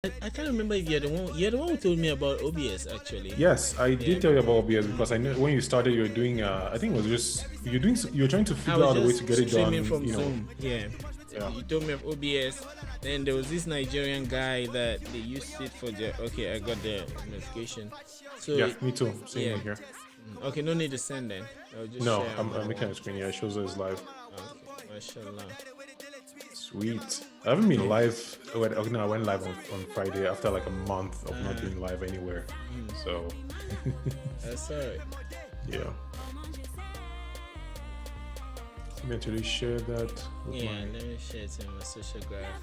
I can't remember if you're the one. You're the one who told me about OBS actually. Yes, I Yeah, did tell you about OBS because I know when you started, you were doing. I think it was just you're trying to I figure was out a way just to get it streaming done. from Zoom. Yeah, Yeah, you told me of OBS. Then there was this Nigerian guy that they used it for the. Okay, I got the notification. So yeah, me too. Same yeah. here. Okay, no need to send then. I'll just No, share on I'm my making wall. a screen. Yeah, it shows us live. Okay, mashallah. Sweet. I haven't been Yeah. live. Okay, no, I went live on Friday after like a month of not being live anywhere. So That's alright. yeah, let me actually share that with Yeah, my let me share it in my social graph.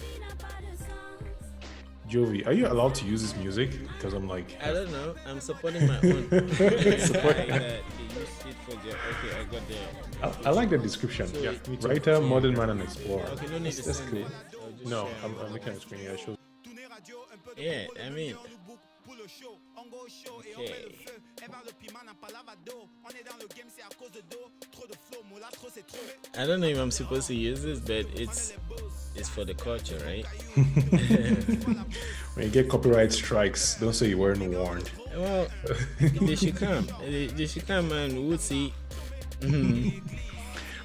Jovi. Are you allowed to use this music? Because I'm like, I don't know. I'm supporting my own Nigerian support. guy that they used it for the. Okay, I got the. I like the description. So Yeah, me too. writer, Yeah. modern man, and explorer. Okay, no need to That's send cool. it. I'll just No, share I'm on my making a wall. screen. Yeah, it shows. Yeah, I mean. Okay. I don't know if I'm supposed to use this, but it's for the culture, right? When you get copyright strikes, don't say you weren't warned. Well, they should come. They should come and we'll see.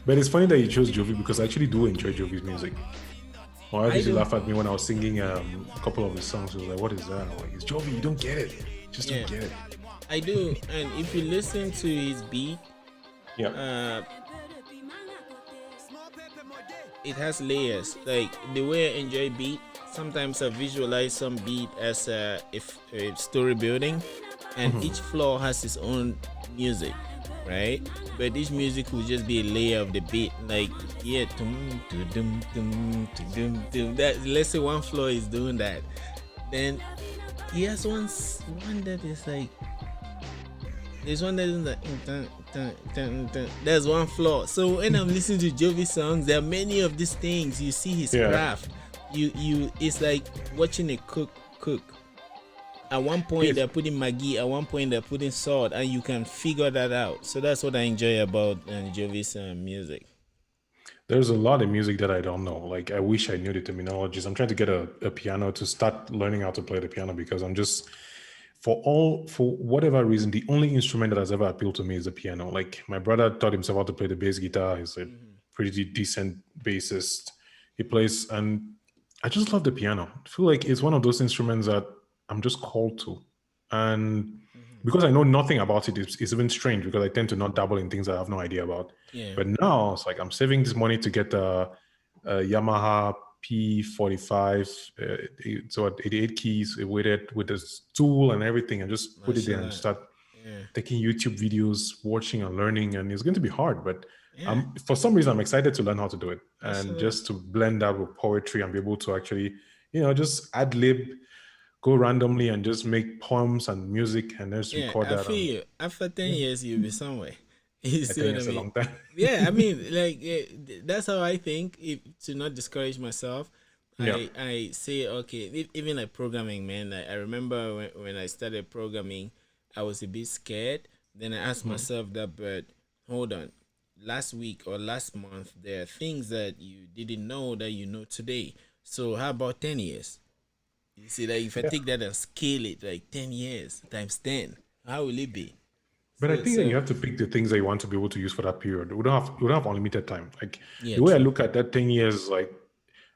But it's funny that you chose Jovi because I actually do enjoy Jovi's music. My wife I used to do. laugh at me when I was singing a couple of his songs. She was like, "What is that?" I'm like, "It's Jovi. You don't get it. Just Yeah, don't get it." I do. And if you listen to his beat, Yeah. uh, it has layers. Like the way I enjoy beat, sometimes I visualize some beat as a story building, and each floor has its own music, right? But each music will just be a layer of the beat. Like yeah, dum, dum, dum, dum, dum, dum. That let's say one floor is doing that, then he has one that is like there's one that is like dun, dun, dun, dun. There's one flaw. So when I'm listening to Jovi songs, there are many of these things. You see his Yeah. craft. You it's like watching a cook. At one point Yes. they're putting Maggi, at one point they're putting salt, and you can figure that out. So that's what I enjoy about Jovi's music. There's a lot of music that I don't know. Like I wish I knew the terminologies. I'm trying to get a piano to start learning how to play the piano because I'm just for whatever reason, the only instrument that has ever appealed to me is the piano. Like my brother taught himself how to play the bass guitar. He's a pretty decent bassist. He plays, and I just love the piano. I feel like it's one of those instruments that I'm just called to, and because I know nothing about it, it's even strange because I tend to not dabble in things I have no idea about. Yeah. But now it's like I'm saving this money to get a Yamaha P45, so at 88 keys with it, with this tool and everything, and just put it there and Mashallah. start Yeah. taking YouTube videos, watching and learning. And it's going to be hard, but Yeah. for some reason, I'm excited to learn how to do it and Mashallah. just to blend that with poetry and be able to actually, just ad lib, go randomly and just make poems and music and just Yeah, record I that. feel And you. After 10 years, you'll be somewhere. You I see think what I it's a mean? long time. Yeah, I mean, like that's how I think. If to not discourage myself, Yeah. I say okay. Even like programming, man. I remember when I started programming, I was a bit scared. Then I asked myself that, but hold on, last week or last month, there are things that you didn't know that you know today. So how about 10 years? You see, like if I Yeah. take that and scale it, like 10 years times 10, how will it be? But I So think that you so have to pick the things that you want to be able to use for that period. We don't have unlimited time. Like yeah, the way I true. look at that 10 years, like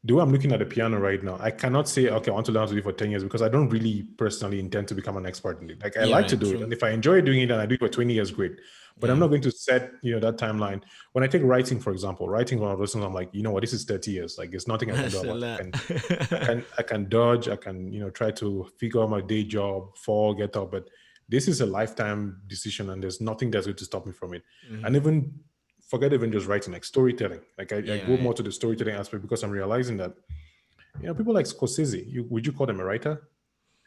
the way I'm looking at the piano right now, I cannot say, okay, I want to learn how to do it for 10 years because I don't really personally intend to become an expert in it. Like I Yeah, like to right, do it. true. And if I enjoy doing it and I do it for 20 years, great. But I'm Yeah. not going to set, that timeline. When I take writing, for example, writing one of those things, I'm like, you know what, this is 30 years. Like there's nothing I can do about it. Mashallah. I can dodge, I can, try to figure out my day job, fall, get up, but this is a lifetime decision and there's nothing that's going to stop me from it. And even forget even just writing, like storytelling. Like I Yeah, go more right. to the storytelling aspect because I'm realizing that, people like Scorsese, would you call them a writer?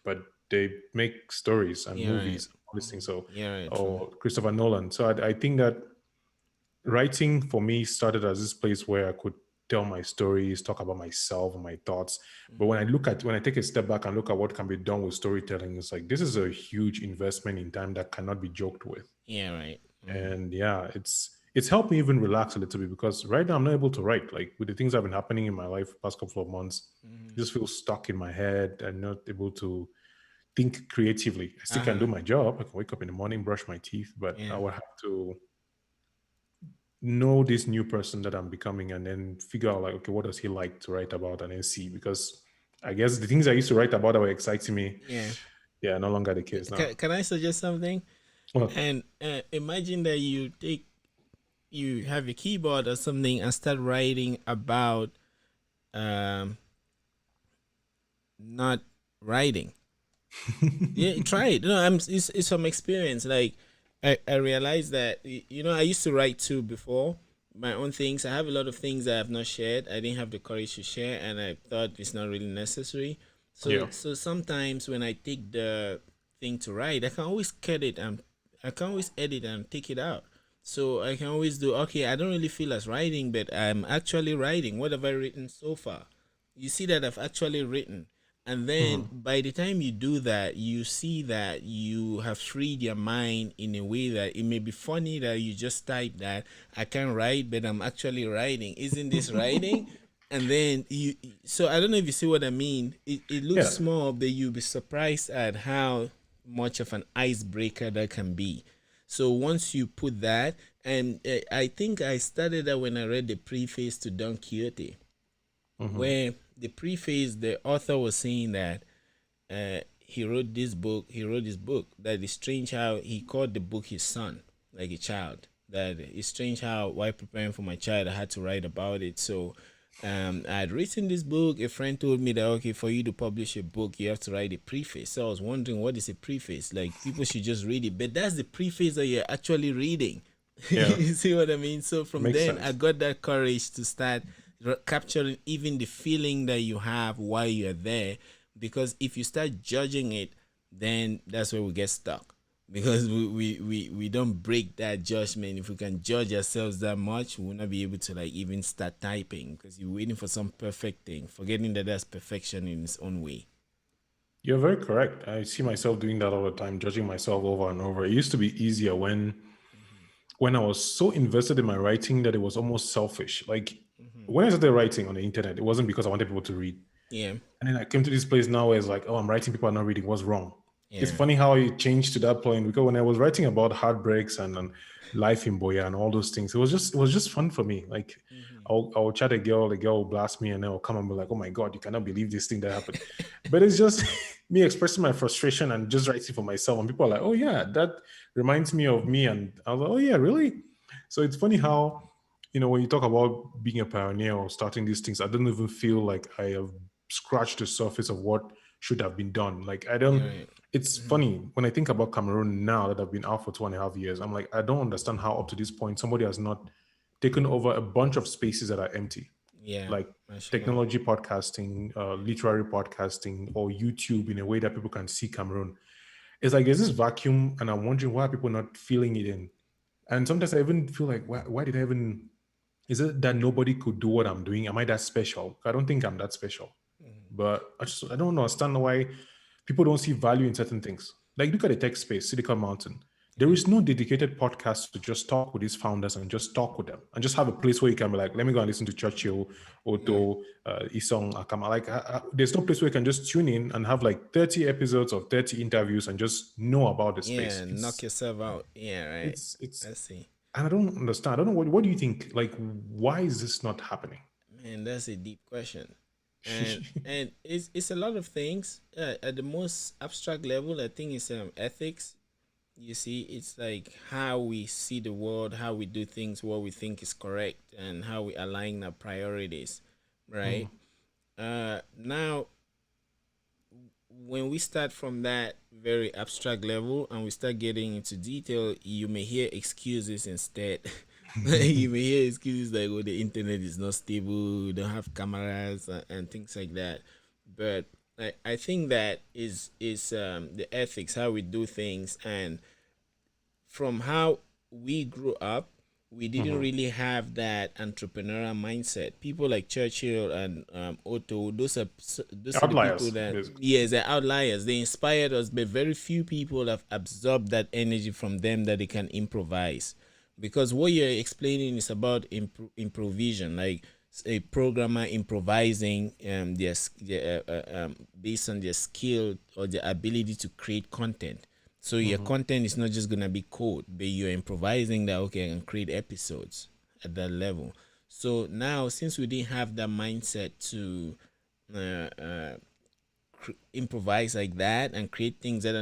But they make stories and Yeah, right. movies, all these things. So, Yeah, right, true. or Christopher Nolan. So I think that writing for me started as this place where I could tell my stories, talk about myself and my thoughts. But when I take a step back and look at what can be done with storytelling, it's like this is a huge investment in time that cannot be joked with. Yeah, right. And yeah, it's it's helped me even relax a little bit because right now I'm not able to write. Like with the things that have been happening in my life past couple of months, I Mm-hmm. just feel stuck in my head and not able to think creatively. I still can do Uh-huh. my job. I can wake up in the morning, brush my teeth, but I Yeah. would have to know this new person that I'm becoming and then figure out like, okay, what does he like to write about and then see because I guess the things I used to write about that were exciting me, Yeah. yeah, no longer the case now. Can I suggest something? Well, And imagine that you have a keyboard or something and start writing about um not writing. Yeah, try it. No, it's from experience. Like I realized that I used to write too before my own things. I have a lot of things I have not shared. I didn't have the courage to share, and I thought it's not really necessary. So yeah. so sometimes when I take the thing to write, I can always cut it and I can always edit and take it out. So I can always do okay. I don't really feel as writing, but I'm actually writing. What have I written so far? You see that I've actually written. And then Mhm. by the time you do that, you see that you have freed your mind in a way that it may be funny that you just type that I can't write, but I'm actually writing. Isn't this writing? And then so I don't know if you see what I mean. It looks Yeah. small, but you'll be surprised at how much of an icebreaker that can be. So once you put that, and I think I started that when I read the preface to Don Quixote, Hmm. where the preface, the author was saying that he wrote this book, that it's strange how he called the book his son, like a child. That it's strange how, while preparing for my child, I had to write about it. So I had written this book. A friend told me that, okay, for you to publish a book, you have to write a preface. So I was wondering, what is a preface? Like, people should just read it, but that's the preface that you're actually reading. Yeah. You see what I mean? So from Makes then, I sense. got that courage to start capturing even the feeling that you have while you're there. Because if you start judging it, then that's where we get stuck. Because we don't break that judgment. If we can judge ourselves that much, we will not be able to like even start typing because you're waiting for some perfect thing, forgetting that that's perfection in its own way. You're very correct. I see myself doing that all the time, judging myself over and over. It used to be easier Mm-hmm. when I was so invested in my writing that it was almost selfish. Like Mm-hmm. when I started writing on the internet, it wasn't because I wanted people to read. Yeah, And then I came to this place now where it's like, oh, I'm writing, people are not reading. What's wrong? It's yeah. funny how it changed to that point because when I was writing about heartbreaks and life in Boya and all those things, it was just fun for me. Like Mm-hmm. I'll chat a girl, the girl will blast me, and then I'll come and be like, oh my god, you cannot believe this thing that happened. But it's just me expressing my frustration and just writing for myself. And people are like, oh yeah, that reminds me of me. And I was like, oh yeah, really? So it's funny how when you talk about being a pioneer or starting these things, I don't even feel like I have scratched the surface of what should have been done. Like I Yeah, don't. right. It's Mm-hmm. funny when I think about Cameroon now that I've been out for 2.5 years. I'm like, I don't understand how up to this point somebody has not taken over a bunch of spaces that are empty, Yeah, like mashallah. technology podcasting, literary podcasting, or YouTube in a way that people can see Cameroon. It's like there's this vacuum, and I'm wondering why people are not filling it in. And sometimes I even feel like, why did I even is it that nobody could do what I'm doing? Am I that special? I don't think I'm that special. Mm-hmm. But I don't understand why people don't see value in certain things. Like look at the tech space, Silicon Mountain. There Yeah, is no dedicated podcast to just talk with these founders and just talk with them and just have a place where you can be like, let me go and listen to Churchill, yeah, Otto, Isong, Akama. Like, there's no place where you can just tune in and have like 30 episodes or 30 interviews and just know about the space. yeah. Knock yourself out. Yeah, right. It's I see. and I don't understand. I don't know what do you think? Like, why is this not happening? Man, that's a deep question, and it's a lot of things. At the most abstract level, I think it's ethics. You see, it's like how we see the world, how we do things, what we think is correct, and how we align our priorities, right? Mm, Now, when we start from that very abstract level and we start getting into detail, you may hear excuses instead. You may hear excuses like, "Oh, the internet is not stable. We don't have cameras and things like that." But I think that is the ethics, how we do things, and from how we grew up, we didn't mhm. really have that entrepreneurial mindset. People like Churchill and Otto, those are the people Outliers, that, basically. yes, they're outliers. They inspired us, but very few people have absorbed that energy from them that they can improvise. because what you're explaining is about improvisation, like a programmer improvising based on their skill or their ability to create content. So your Hmm. content is not just gonna be code, but you're improvising that, okay, I can create episodes at that level. So now, since we didn't have that mindset to uh, uh, improvise like that and create things that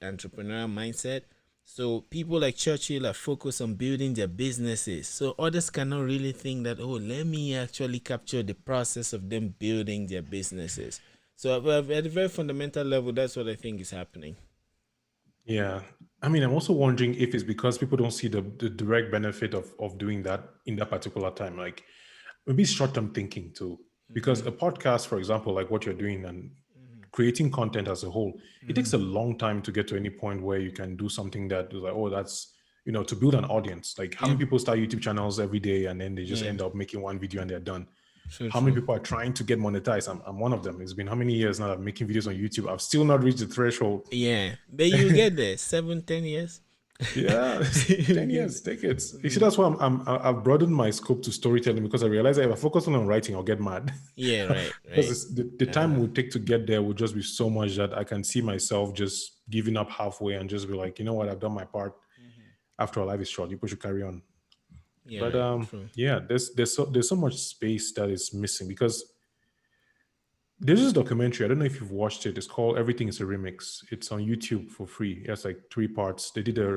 entrepreneurial mindset. So people like Churchill are focused on building their businesses. So others cannot really think that, oh, let me actually capture the process of them building their businesses. So at a very fundamental level, that's what I think is happening. Yeah. I mean, I'm also wondering if it's because people don't see the direct benefit of doing that in that particular time. Like maybe short-term thinking too. Because Mm-hmm. a podcast, for example, like what you're doing and creating content as a whole, it takes Mm-hmm. a long time to get to any point where you can do something that is like, oh, that's, to build an audience. Like how Yeah, many people start YouTube channels every day and then they just yeah, end up making one video and they're done? true, How many true. people are trying to get monetized? I'm one of them. It's been how many years now that I'm making videos on YouTube? I've still not reached the threshold. Yeah, but you get there, 7, 10 years. Yeah, You 10 get years, there. decades. You see, Mm. that's why I've broadened my scope to storytelling because I realize that if I focus on writing, I'll get mad. Yeah, right, Because right. the time it would take to get there would just be so much that I can see myself just giving up halfway and just be like, you know what, I've done my part. Mhm. After all, life is short. People should carry on. Yeah, But right, true. yeah, there's so much space that is missing because there's this documentary. I don't know if you've watched it. It's called "Everything Is a Remix." It's on YouTube for free. It's like three parts. They did a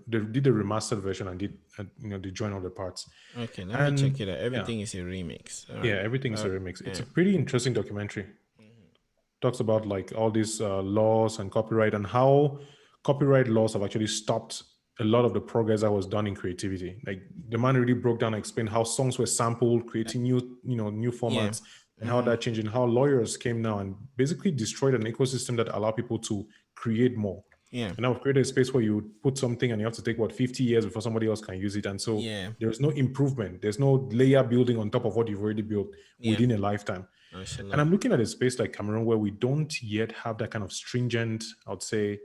remastered version and did they join all the parts. Okay, let me check And it out. yeah, Everything is a remix. All yeah, right. everything is a remix. It's Yeah. a pretty interesting documentary. Talks about like all these laws and copyright and how copyright laws have actually stopped a lot of the progress that was done in creativity. Like the man really broke down and explained how songs were sampled, creating new Yeah. formats, and how Mm-hmm. that changed, and how lawyers came now and basically destroyed an ecosystem that allowed people to create more. Yeah. And now we've created a space where you put something and you have to take 50 years before somebody else can use it. And so Yeah. there's no improvement. There's no layer building on top of what you've already built Yeah. within a lifetime. And Mashallah. I'm looking at a space like Cameroon where we don't yet have that kind of stringent, I would say,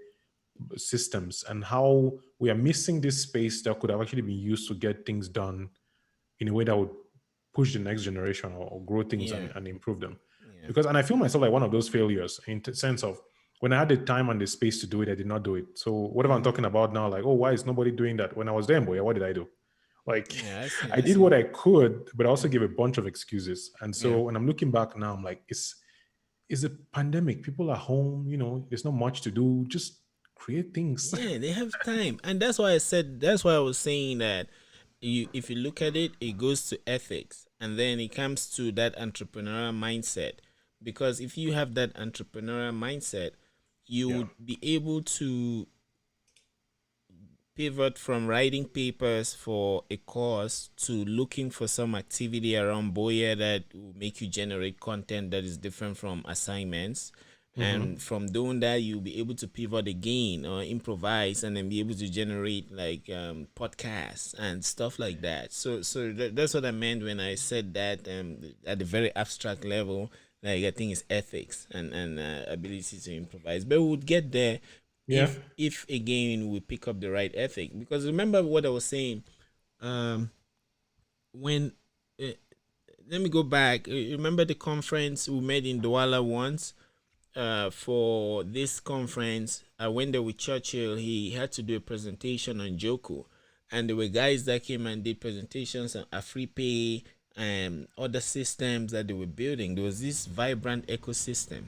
systems, and how we are missing this space that could have actually been used to get things done in a way that would push the next generation or grow things Yeah. and improve them. Yeah. Because, and I feel myself like one of those failures in the sense of when I had the time and the space to do it, I did not do it. So whatever I'm Mm-hmm. talking about now, like, oh, why is nobody doing that? When I was there, boy, what did I do? Like, Yeah, I see. I I did see. what I could, but I also gave a bunch of excuses. And Yeah. so when I'm looking back now, I'm like, it's a pandemic. People are home, there's not much to do. Just create things. Yeah, they have time. And that's why I said that's why I was saying that if you look at it, it goes to ethics and then it comes to that entrepreneurial mindset. Because if you have that entrepreneurial mindset, you Yeah. would be able to pivot from writing papers for a course to looking for some activity around Boya that will make you generate content that is different from assignments. Mm-hmm. And from doing that, you'll be able to pivot again or improvise and then be able to generate like podcasts and stuff like that. So that's what I meant when I said that at the very abstract level, like I think it's ethics and ability to improvise. But we would get there Yeah. if again we pick up the right ethic, because remember what I was saying um when uh, let me go back. Remember the conference we made in Douala once? For this conference, I went there with Churchill. He had to do a presentation on Joko, and there were guys that came and did presentations on AfriPay and other systems that they were building. There was this vibrant ecosystem,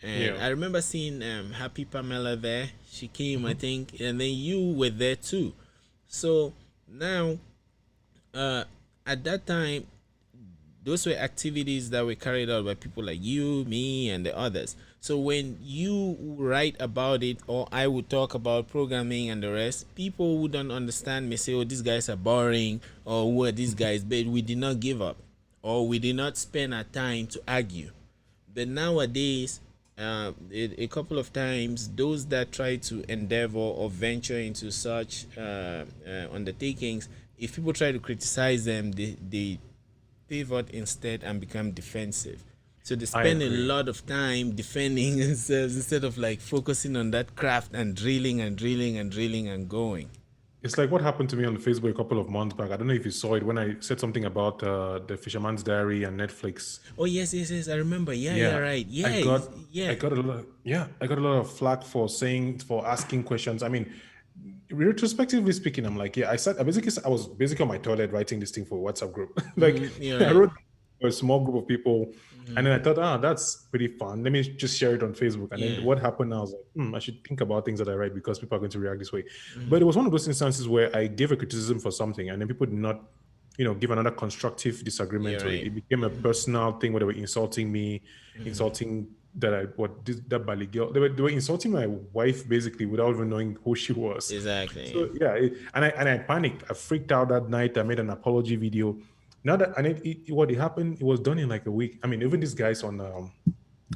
and Yeah. I remember seeing Happy Pamela there. She came, I Mm-hmm. think, and then you were there too. So now, uh, at that time, those were activities that were carried out by people like you, me, and the others. So when you write about it, or I would talk about programming and the rest, people wouldn't understand me, say, oh, these guys are boring, or who are these guys? But we did not give up, or we did not spend our time to argue. But nowadays, a couple of times, those that try to endeavor or venture into such undertakings, if people try to criticize them, they pivot instead and become defensive. So they I spend a agree. lot of time defending themselves instead of like focusing on that craft and drilling and drilling and drilling and going. It's like what happened to me on Facebook a couple of months back. I don't know if you saw it when I said something about the Fisherman's Diary and Netflix. Oh yes, yes, yes. I remember. Yeah, yeah, Yeah, right. I Yeah, got yeah. I got a lot. Yeah, I got a lot of flack for asking questions. I mean, retrospectively speaking, I'm like, yeah, I was basically on my toilet writing this thing for a WhatsApp group. Like You're I right. wrote for a small group of people, and then I thought, that's pretty fun. Let me just share it on Facebook. And then Yeah. what happened now? I was like, I should think about things that I write because people are going to react this way. But it was one of those instances where I gave a criticism for something, and then people did not, give another constructive disagreement You're to it. right. It became a personal thing where they were insulting me, insulting that Bali girl. They were insulting my wife basically without even knowing who she was. Exactly. So yeah, and I panicked. I freaked out that night. I made an apology video. Now that and what it happened, it was done in like a week. I mean, even these guys on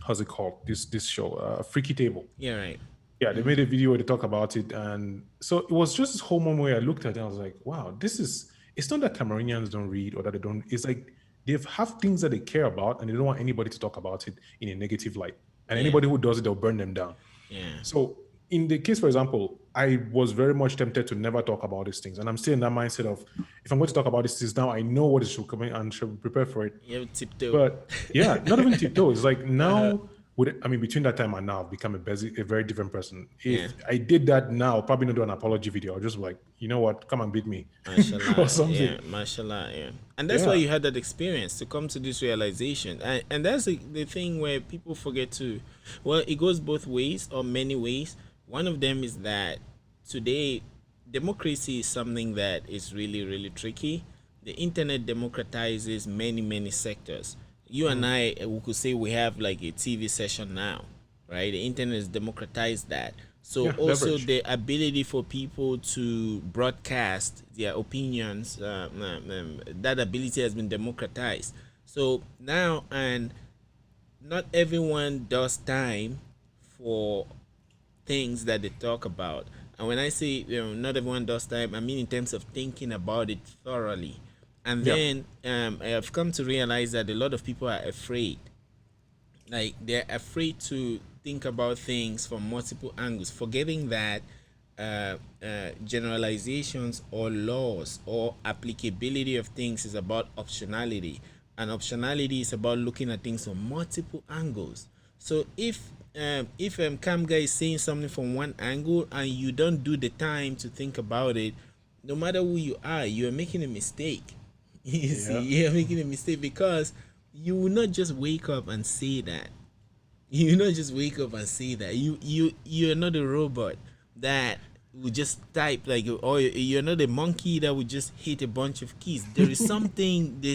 how's it called? This show, Freaky Table. You're right. Yeah, they made a video where they talk about it, and so it was just this whole moment where I looked at it and I was like, wow, this is. It's not that Cameroonians don't read or that they don't. It's like they have things that they care about, and they don't want anybody to talk about it in a negative light. And Yeah. anybody who does it, they'll burn them down. Yeah. So in the case, for example, I was very much tempted to never talk about these things. And I'm still in that mindset of if I'm going to talk about these things now, I know what is coming and should prepare for it. You have tiptoe. But yeah, not even tiptoe. It's like Uh-huh. now, between that time and now, I've become a very different person. Yeah. If I did that now, I'll probably not do an apology video. I'll just be like, you know what, come and beat me or Mashallah, something. yeah, mashallah, yeah. And that's why Yeah. you had that experience to come to this realization. And that's the thing where people forget to, well, it goes both ways or many ways. One of them is that today, democracy is something that is really, really tricky. The internet democratizes many, many sectors. You and I, we could say we have like a TV session now, right? The internet has democratized that. So Yeah, also leverage. the ability for people to broadcast their opinions, that ability has been democratized. So now, and not everyone does time for things that they talk about. And when I say not everyone does time, I mean in terms of thinking about it thoroughly. And Yeah. then I have come to realize that a lot of people are afraid, like they're afraid to think about things from multiple angles, forgetting that generalizations or laws or applicability of things is about optionality, and optionality is about looking at things from multiple angles. So if Kamga is saying something from one angle and you don't do the time to think about it, no matter who you are, you are making a mistake. You see, Yeah. you're making a mistake because you will not just wake up and say that. You will not just wake up and say that. You're not a robot that will just type like, or you're not a monkey that would just hit a bunch of keys. There is something. There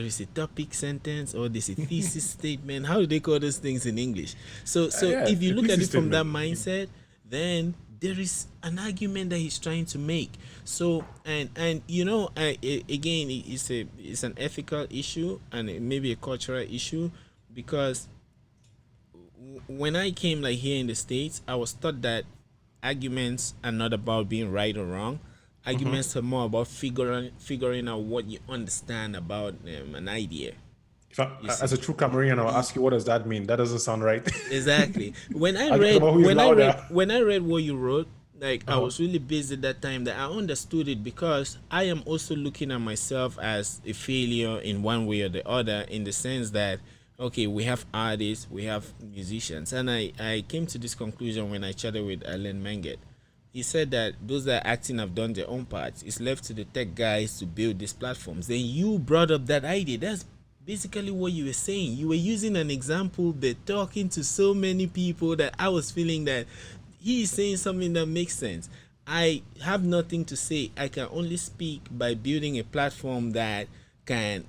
is a topic sentence, or there's a thesis statement. How do they call those things in English? So Yeah, if you a look at thesis it from that statement. mindset, then there is an argument that he's trying to make. So and again, it's an ethical issue and it may be a cultural issue, because when I came like here in the States, I was taught that arguments are not about being right or wrong. Arguments are more about figuring out what you understand about an idea. You As see. a true Cameroonian, I'll ask you, what does that mean? That doesn't sound right. Exactly. When I Arguing read about who is when I read louder. when I read what you wrote, like I Uh-huh. was really busy that time that I understood it, because I am also looking at myself as a failure in one way or the other, in the sense that okay, we have artists, we have musicians, and I came to this conclusion when I chatted with Alan Menget. He said that those that are acting have done their own parts. It's left to the tech guys to build these platforms. Then you brought up that idea. That's basically what you were saying. You were using an example, but talking to so many people that I was feeling that he is saying something that makes sense. I have nothing to say. I can only speak by building a platform that can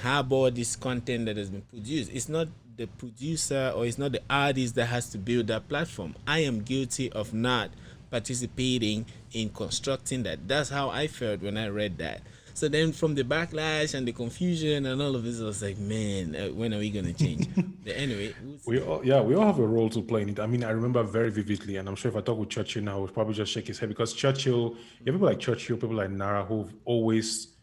harbor this content that has been produced. It's not the producer or it's not the artist that has to build that platform. I am guilty of not participating in constructing that. That's how I felt when I read that. So then, from the backlash and the confusion and all of this, I was like, man, when are we gonna change? But anyway, we'll see. We all have a role to play in it. I mean, I remember very vividly, and I'm sure if I talk with Churchill now, he'll probably just shake his head because Churchill, you have people like Churchill, people like Nara, who've always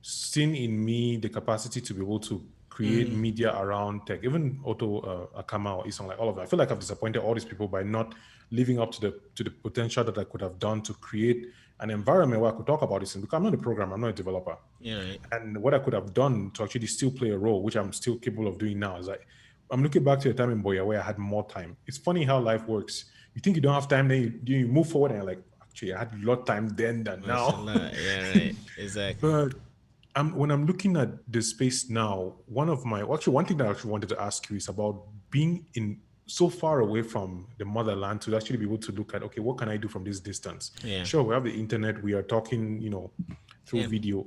seen in me the capacity to be able to create media around tech, even Otto Akama or Isong, like all of that. I feel like I've disappointed all these people by not living up to the potential that I could have done to create an environment where I could talk about this. Because I'm not a programmer, I'm not a developer. Yeah, right. And what I could have done to actually still play a role, which I'm still capable of doing now, is like I'm looking back to a time in Boya where I had more time. It's funny how life works. You think you don't have time, then you move forward and you're like, actually, I had a lot of time then than now. Mashallah. Yeah, right. Exactly. But when I'm looking at the space now, one thing that I actually wanted to ask you is about being in so far away from the motherland to actually be able to look at, okay, what can I do from this distance? Yeah. Sure, we have the internet, we are talking, through Yeah. video,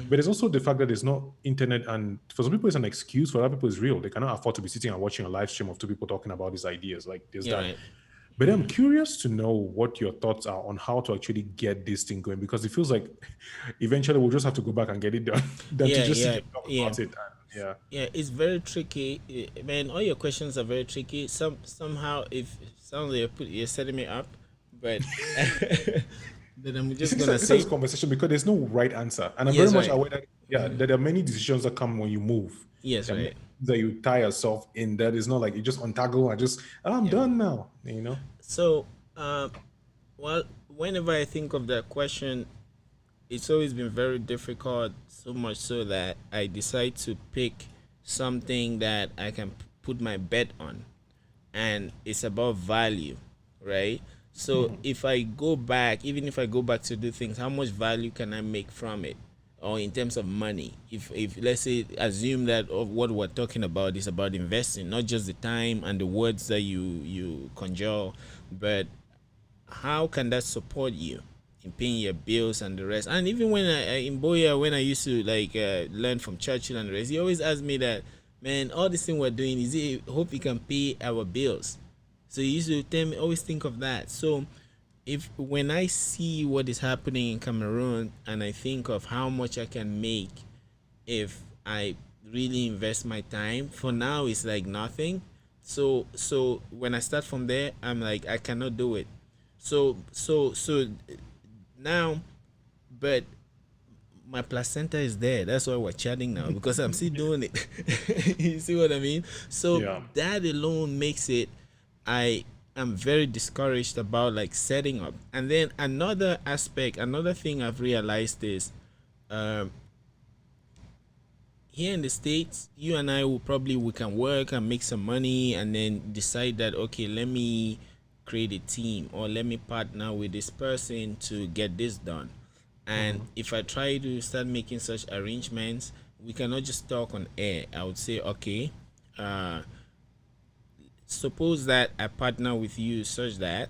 but there's also the fact that there's no internet, and for some people it's an excuse, for other people it's real. They cannot afford to be sitting and watching a live stream of two people talking about these ideas. Like there's Yeah, that. right. But I'm curious to know what your thoughts are on how to actually get this thing going, because it feels like eventually we'll just have to go back and get it done than to Yeah, just sit yeah, and talk yeah. about it. And, yeah. Yeah, it's very tricky, man. All your questions are very tricky. Somehow, if sounds like you're setting me up, but then I'm It's, just it's, gonna a, it's a say conversation because there's no right answer. And I'm very yes, much right. aware that, yeah, that there are many decisions that come when you move. Yes, There are many right. things that you tie yourself in, that is not like you just untangle and just, "Oh, I'm Yeah. done now. So, well, whenever I think of that question, it's always been very difficult. So much so that I decide to pick something that I can put my bet on, and it's about value, right? So if I go back, even if I go back to do things, how much value can I make from it, or in terms of money? If let's say assume that of what we're talking about is about investing, not just the time and the words that you conjure, but how can that support you in paying your bills and the rest? And even when in Boya, when I used to like learn from Churchill and the rest, he always asked me that, man, all this thing we're doing, is it hope it can pay our bills? So he used to tell me, always think of that. So if when I see what is happening in Cameroon and I think of how much I can make if I really invest my time, for now it's like nothing. So when I start from there, I'm like, I cannot do it. So now, but my placenta is there. That's why we're chatting now, because I'm still doing it. You see what I mean? So Yeah. that alone makes it, I am very discouraged about like setting up. And then another aspect, another thing I've realized is, um, here in the States, you and I will probably, we can work and make some money and then decide that, okay, let me create a team, or let me partner with this person to get this done. And if I try to start making such arrangements, we cannot just talk on air. I would say, okay, uh, suppose that I partner with you such that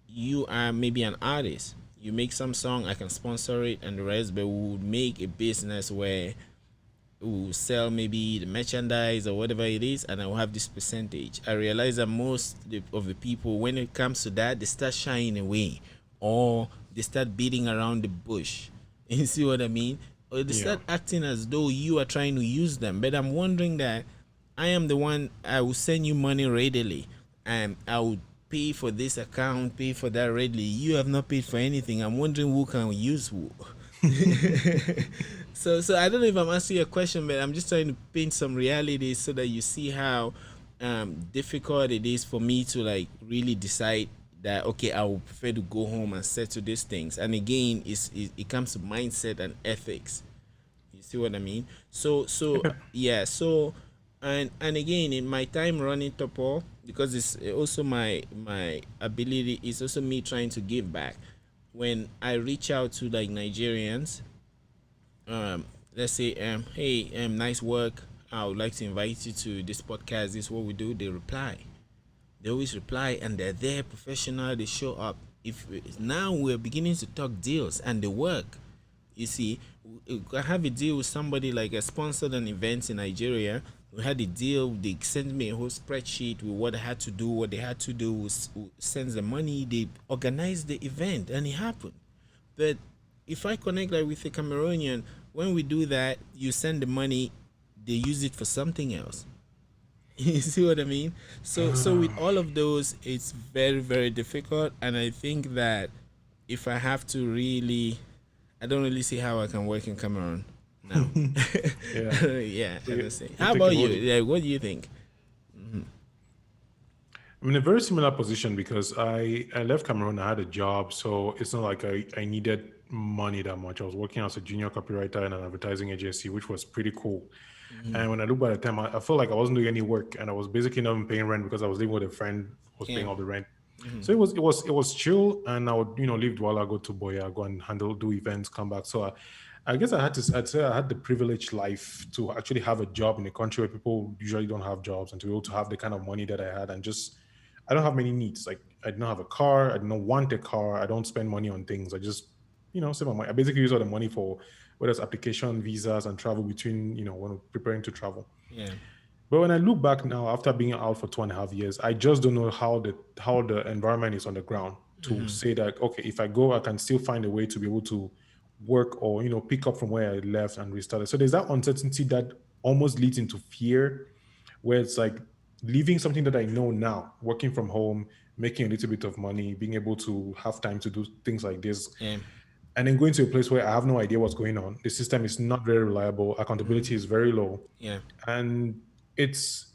you are maybe an artist. You make some song, I can sponsor it and the rest, but we would make a business where we will sell maybe the merchandise or whatever it is, and I will have this percentage. I realize that most of the people, when it comes to that, they start shying away, or they start beating around the bush. You see what I mean? Or they Yeah. start acting as though you are trying to use them. But I'm wondering that I am the one, I will send you money readily, and I will pay for this account, pay for that readily. You have not paid for anything. I'm wondering who can use who. So I don't know if I'm asking you a question, but I'm just trying to paint some realities so that you see how difficult it is for me to like really decide that, okay, I would prefer to go home and settle these things. And again, it comes to mindset and ethics. You see what I mean? So yeah. So and again, in my time running Topo, because it's also my ability, is also me trying to give back. When I reach out to like Nigerians, let's say, hey, nice work. I would like to invite you to this podcast. This is what we do. They reply. They always reply, and they're there, professional. They show up. If now we're beginning to talk deals and the work, you see, I have a deal with somebody, like a sponsored an event in Nigeria. We had a deal. They sent me a whole spreadsheet with what I had to do. What they had to do was sends the money. They organized the event, and it happened. But if I connect like with a Cameroonian, when we do that, you send the money, they use it for something else. You see what I mean? So with all of those, it's very very difficult, and I think that if I have to really, I don't really see how I can work in Cameroon. now. Yeah. Yeah, So I you, don't say. you How take a about you? hold. Like, what do you think? I'm in a very similar position because I left Cameroon. I had a job, so it's not like I needed money that much. I was working as a junior copywriter in an advertising agency, which was pretty cool. Hmm. And when I look back at the time, I felt like I wasn't doing any work, and I was basically not even paying rent because I was living with a friend who was Yeah. paying all the rent. Hmm. So it was chill, and I would leave Douala, go to Boya, go and do events, come back. So I guess I'd say I had the privileged life to actually have a job in a country where people usually don't have jobs, and to be able to have the kind of money that I had, and just I don't have many needs. Like I don't have a car, I don't want a car, I don't spend money on things. I just save my money. I basically use all the money for whether it's application, visas, and travel between when I'm preparing to travel. Yeah. But when I look back now, after being out for 2.5 years, I just don't know how the environment is on the ground to Hmm. say that okay, if I go, I can still find a way to be able to work or pick up from where I left and restart it. So there's that uncertainty that almost leads into fear, where it's like leaving something that I know now, working from home, making a little bit of money, being able to have time to do things like this, Yeah. and then going to a place where I have no idea what's going on. The system is not very reliable, accountability is very low, Yeah. and it's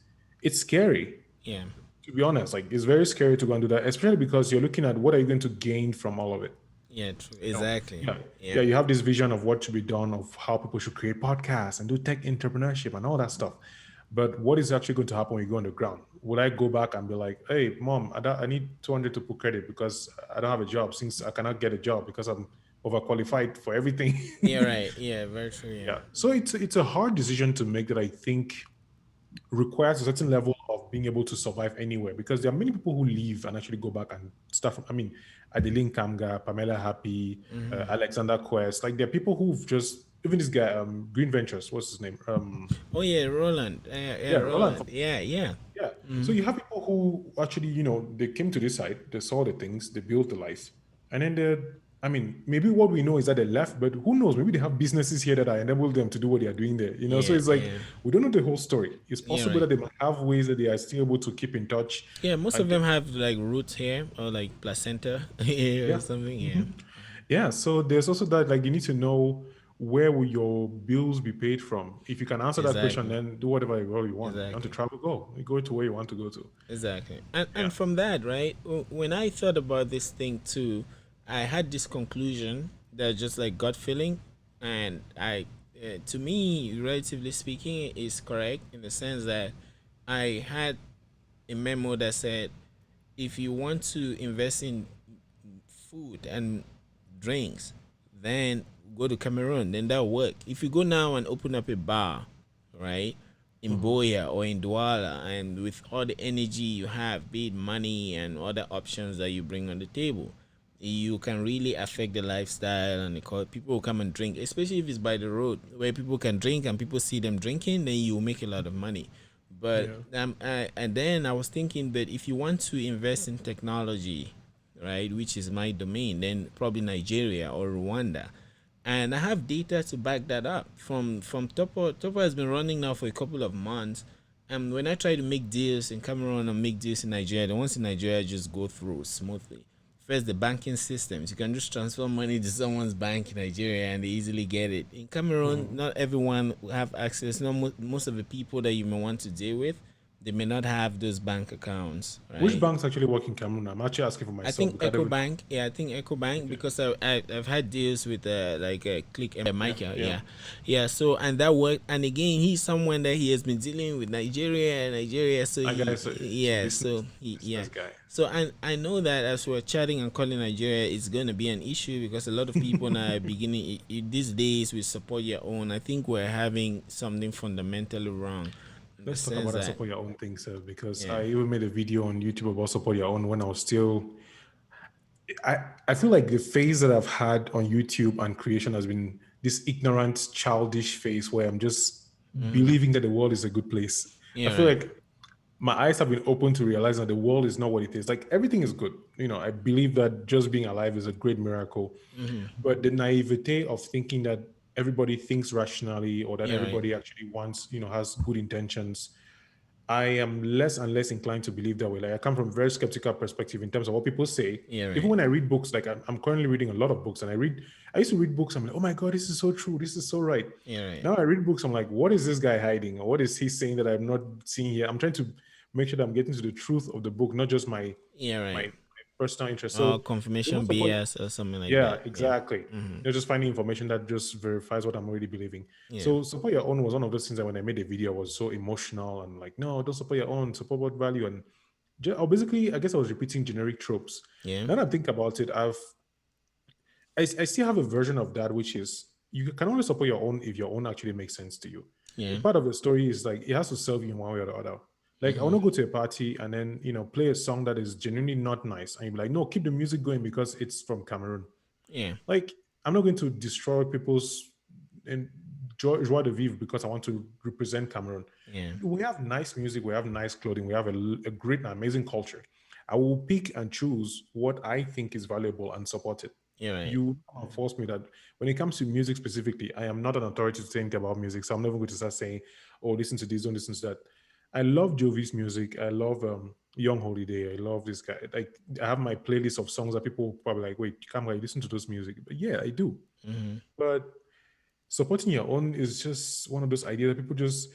it's scary, Yeah. to be honest. Like it's very scary to go and do that, especially because you're looking at what are you going to gain from all of it. Yeah. True. You know, Exactly. yeah, Yeah. yeah. You have this vision of what should be done, of how people should create podcasts and do tech entrepreneurship and all that stuff. But what is actually going to happen when you go on the ground? Will I go back and be like, "Hey, mom, I need 200 to put credit because I don't have a job since I cannot get a job because I'm overqualified for everything." Yeah. Right. Yeah. Very true. Yeah. Yeah. So it's a hard decision to make that I think requires a certain level of being able to survive anywhere because there are many people who leave and actually go back and stuff. I mean, Adeline Kamga, Pamela Happy, Hmm. Alexander Quest. Like there are people who've just even this guy, Green Ventures. What's his name? Oh yeah, Roland. Yeah. Yeah. Yeah, Roland. Roland. Yeah. Yeah. Yeah. So you have people who actually, they came to this side, they saw the things, they built the life, and then I mean, maybe what we know is that they left, but who knows? Maybe they have businesses here that are enable them to do what they are doing there. So Yeah. it's like Yeah. we don't know the whole story. It's Yeah. possible Right. that they might have ways that they are still able to keep in touch Yeah. Most and of get, them have like roots here or like placenta here or yeah. something. Yeah. Mhm. Yeah. So there's also that, like, you need to know where will your bills be paid from. If you can answer that question, Exactly. then do whatever you want. You want to Exactly. travel, go. You go to where you want to go to. Exactly. Yeah. And from that, right? When I thought about this thing too, I had this conclusion that just like gut feeling, and to me, relatively speaking, is correct in the sense that I had a memo that said if you want to invest in food and drinks, then go to Cameroon. Then that'll work. If you go now and open up a bar, right, in Mhm. Boya or in Douala, and with all the energy you have, be it money and other options that you bring on the table, you can really affect the lifestyle and the people will come and drink, especially if it's by the road where people can drink and people see them drinking, then you will make a lot of money. But Yeah. and then I was thinking, but if you want to invest in technology, right, which is my domain, then probably Nigeria or Rwanda. And I have data to back that up from Topo. Topo has been running now for a couple of months. And when I try to make deals in Cameroon and make deals in Nigeria, the ones in Nigeria just go through smoothly. First, the banking systems. You can just transfer money to someone's bank in Nigeria and they easily get it. In Cameroon, Mhm. not everyone will have access. Not most of the people that you may want to deal with, they may not have those bank accounts, Which right? banks actually work in Cameroon? I'm actually asking for I myself think because I don't Echo even know. Bank. Yeah, I think Echo Bank Okay. because I've had deals with like Click and Yeah. Michael. Yeah. Yeah, yeah. So and that worked. And again, he's someone that he has been dealing with Nigeria. So That guy he is a yeah. business So he yeah. business guy. So I know that as we're chatting and calling Nigeria, it's going to be an issue because a lot of people now are beginning these days we support your own. I think we're having something fundamentally wrong in the Let's talk sense about that that support your own thing, sir, because yeah. I even made a video on YouTube about support your own when I was still. I, I feel like the phase that I've had on YouTube and creation has been this ignorant, childish phase where I'm just Mm-hmm. believing that the world is a good place. I Yeah. feel Right. like my eyes have been open to realize that the world is not what it is. Like everything is good. I believe that just being alive is a great miracle. Mm-hmm. But the naivete of thinking that everybody thinks rationally or that Yeah. Right. everybody actually wants, has good intentions, I am less and less inclined to believe that way. Like I come from a very skeptical perspective in terms of what people say. Yeah, Even right. when I read books, like I'm currently reading a lot of books, and I used to read books. I'm like, oh my god, this is so true. This is so right. Yeah, right. Now I read books. I'm like, what is this guy hiding, or what is he saying that I'm not seeing here? I'm trying to make sure that I'm getting to the truth of the book, not just Yeah, my right. personal interest. Or So they confirmation will support. BS or something like Yeah, that. Yeah. exactly. Mm-hmm. You're just finding information that just verifies what I'm already believing. Yeah. So support your own was one of those things that when I made a video I was so emotional and like, no, don't support your own, support what value. And basically, I guess I was repeating generic tropes. Yeah. Now that I think about it, I still have a version of that, which is you can only support your own if your own actually makes sense to you. A Yeah. part of the story is like it has to serve you in one way or the other. Like I want Mm-hmm. to go to a party and then play a song that is genuinely not nice, and you're like, no, keep the music going because it's from Cameroon. Yeah. Like I'm not going to destroy people's and joie de vivre because I want to represent Cameroon. Yeah. We have nice music, we have nice clothing, we have a great and amazing culture. I will pick and choose what I think is valuable and support it. Yeah, right. You can't force me that when it comes to music specifically, I am not an authority to think about music. So I'm never going to start saying, oh, listen to this, don't listen to that. I love Jovi's music. I love Young Holiday. I love this guy. Like I have my playlist of songs that people probably like, wait, come on, listen to those music. But yeah, I do. Mm-hmm. But supporting your own is just one of those ideas that people just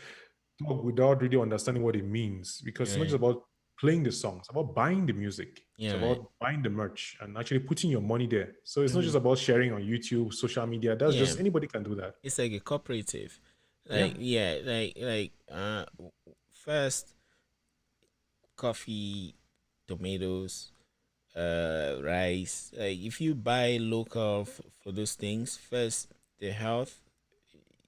talk without really understanding what it means. Because Yeah, it's not just right. about playing the songs, it's about buying the music. It's Yeah, right. about buying the merch and actually putting your money there. So it's not Mm-hmm. just about sharing on YouTube, social media. That's Yeah. just anybody can do that. It's like a cooperative. Yeah. Like yeah, first coffee, tomatoes, rice. Like if you buy local for those things, first the health,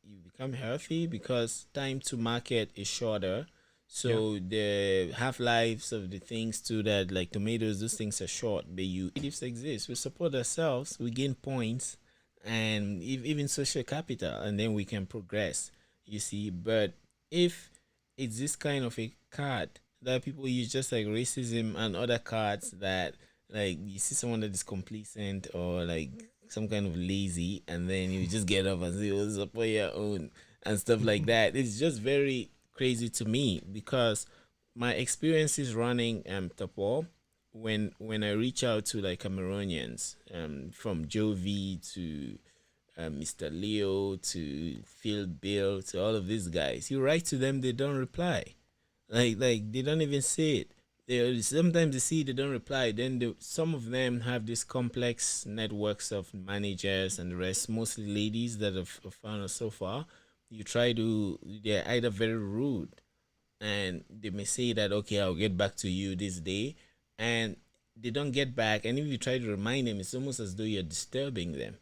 you become healthy because time to market is shorter. Yeah. So the half lives of the things too, that like tomatoes, those things are short. But you exist. We support ourselves. We gain points and even social capital, and then we can progress. You see, but if it's this kind of a card that people use, just like racism and other cards, that like you see someone that is complacent or like some kind of lazy, and then you just get up and say, "Oh, support your own," and stuff like that. It's just very crazy to me because my experiences running Tapor, when I reach out to like Cameroonians, from Jovi to Mr. Leo to Phil Bill to all of these guys, you write to them, they don't reply. Like they don't even say it. They sometimes they see they don't reply. Then some of them have these complex networks of managers and the rest, mostly ladies that have found us so far. You try to, they're either very rude and they may say that okay, I'll get back to you this day, and they don't get back. And if you try to remind them, it's almost as though you're disturbing them.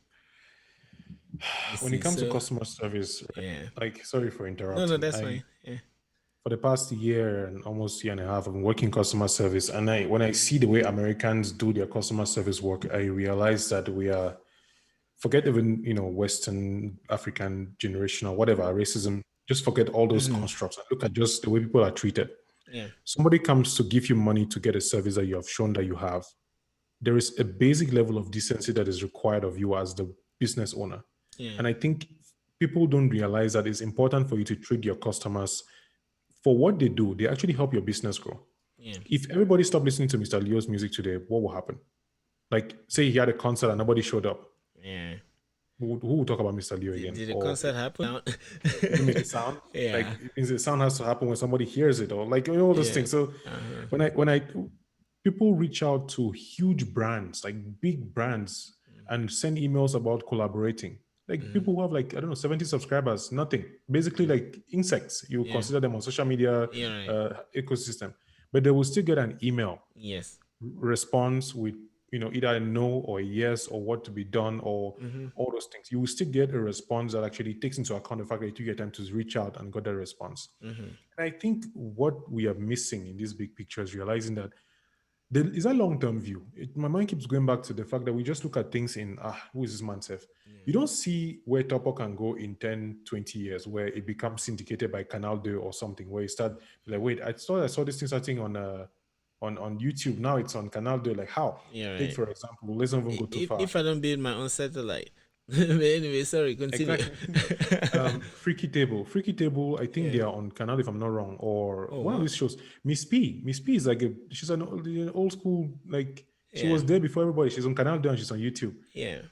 You When it see, comes to so customer service, right? yeah. Like, sorry for No, no, interrupting. that's fine. Yeah, For the past year and almost year and a half, I've been working customer service. And when I see the way Americans do their customer service work, I realize that we are, forget even, Western, African, generational, whatever, racism, just forget all those mm-hmm. constructs and look at just the way people are treated. Yeah, Somebody comes to give you money to get a service that you have shown that you have. There is a basic level of decency that is required of you as the business owner. yeah, And I think people don't realize that it's important for you to treat your customers for what they do. They actually help your business grow. yeah, If everybody stopped listening to Mr. Leo's music today, what will happen? Like, say he had a concert and nobody showed up. yeah. Who would talk about Mr. Leo again? Did the Or concert happen? it make a sound? Like Yeah, it means the sound has to happen when somebody hears it, or like all those yeah, things. So uh-huh. when I people reach out to huge brands, like big brands, and send emails about collaborating. Like Mm-hmm. people who have like, I don't know, 70 subscribers, nothing. Basically Mm-hmm. like insects. You Yeah, consider them on social media yeah, right. ecosystem. But they will still get an email Yes. response with either a no or a yes or what to be done or Mm-hmm. all those things. You will still get a response that actually takes into account the fact that it took your time to reach out and got that response. Mm-hmm. And I think what we are missing in this big picture is realizing that there is a long-term view. My mind keeps going back to the fact that we just look at things in, who is this man self? You Yeah. don't see where Topo can go in 10, 20 years, where it becomes syndicated by Canal 2 or something, where you start like, wait, I saw this thing starting on YouTube. Now it's on Canal 2. Like how? Yeah, Take right. for example, let's not even go too If far. I don't build my own satellite. Anyway, sorry, continue. Exactly. Freaky Table. I think Yeah. they are on Canal if I'm not wrong, or Oh one of wow. these shows. Miss P. Miss P is like she's an old school, like she Yeah. was there before everybody. She's on Canal and she's on YouTube. Yeah.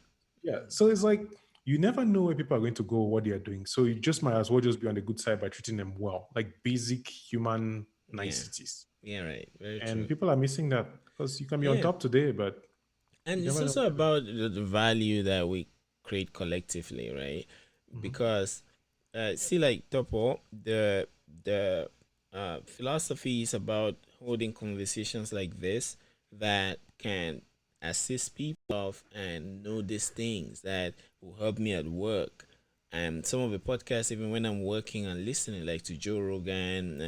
Yeah. So it's like you never know where people are going to go, what they are doing. So you just might as well just be on the good side by treating them well, like basic human Yeah. niceties. Yeah. Right. Very And true. people are missing that because you can be on Yeah. top today, but you And it's never know. also about the value that we create collectively, right? Mhm. Because see, like Topo, the philosophy is about holding conversations like this that can assist people of and know these things that will help me at work. And some of the podcasts, even when I'm working and listening, like to Joe Rogan,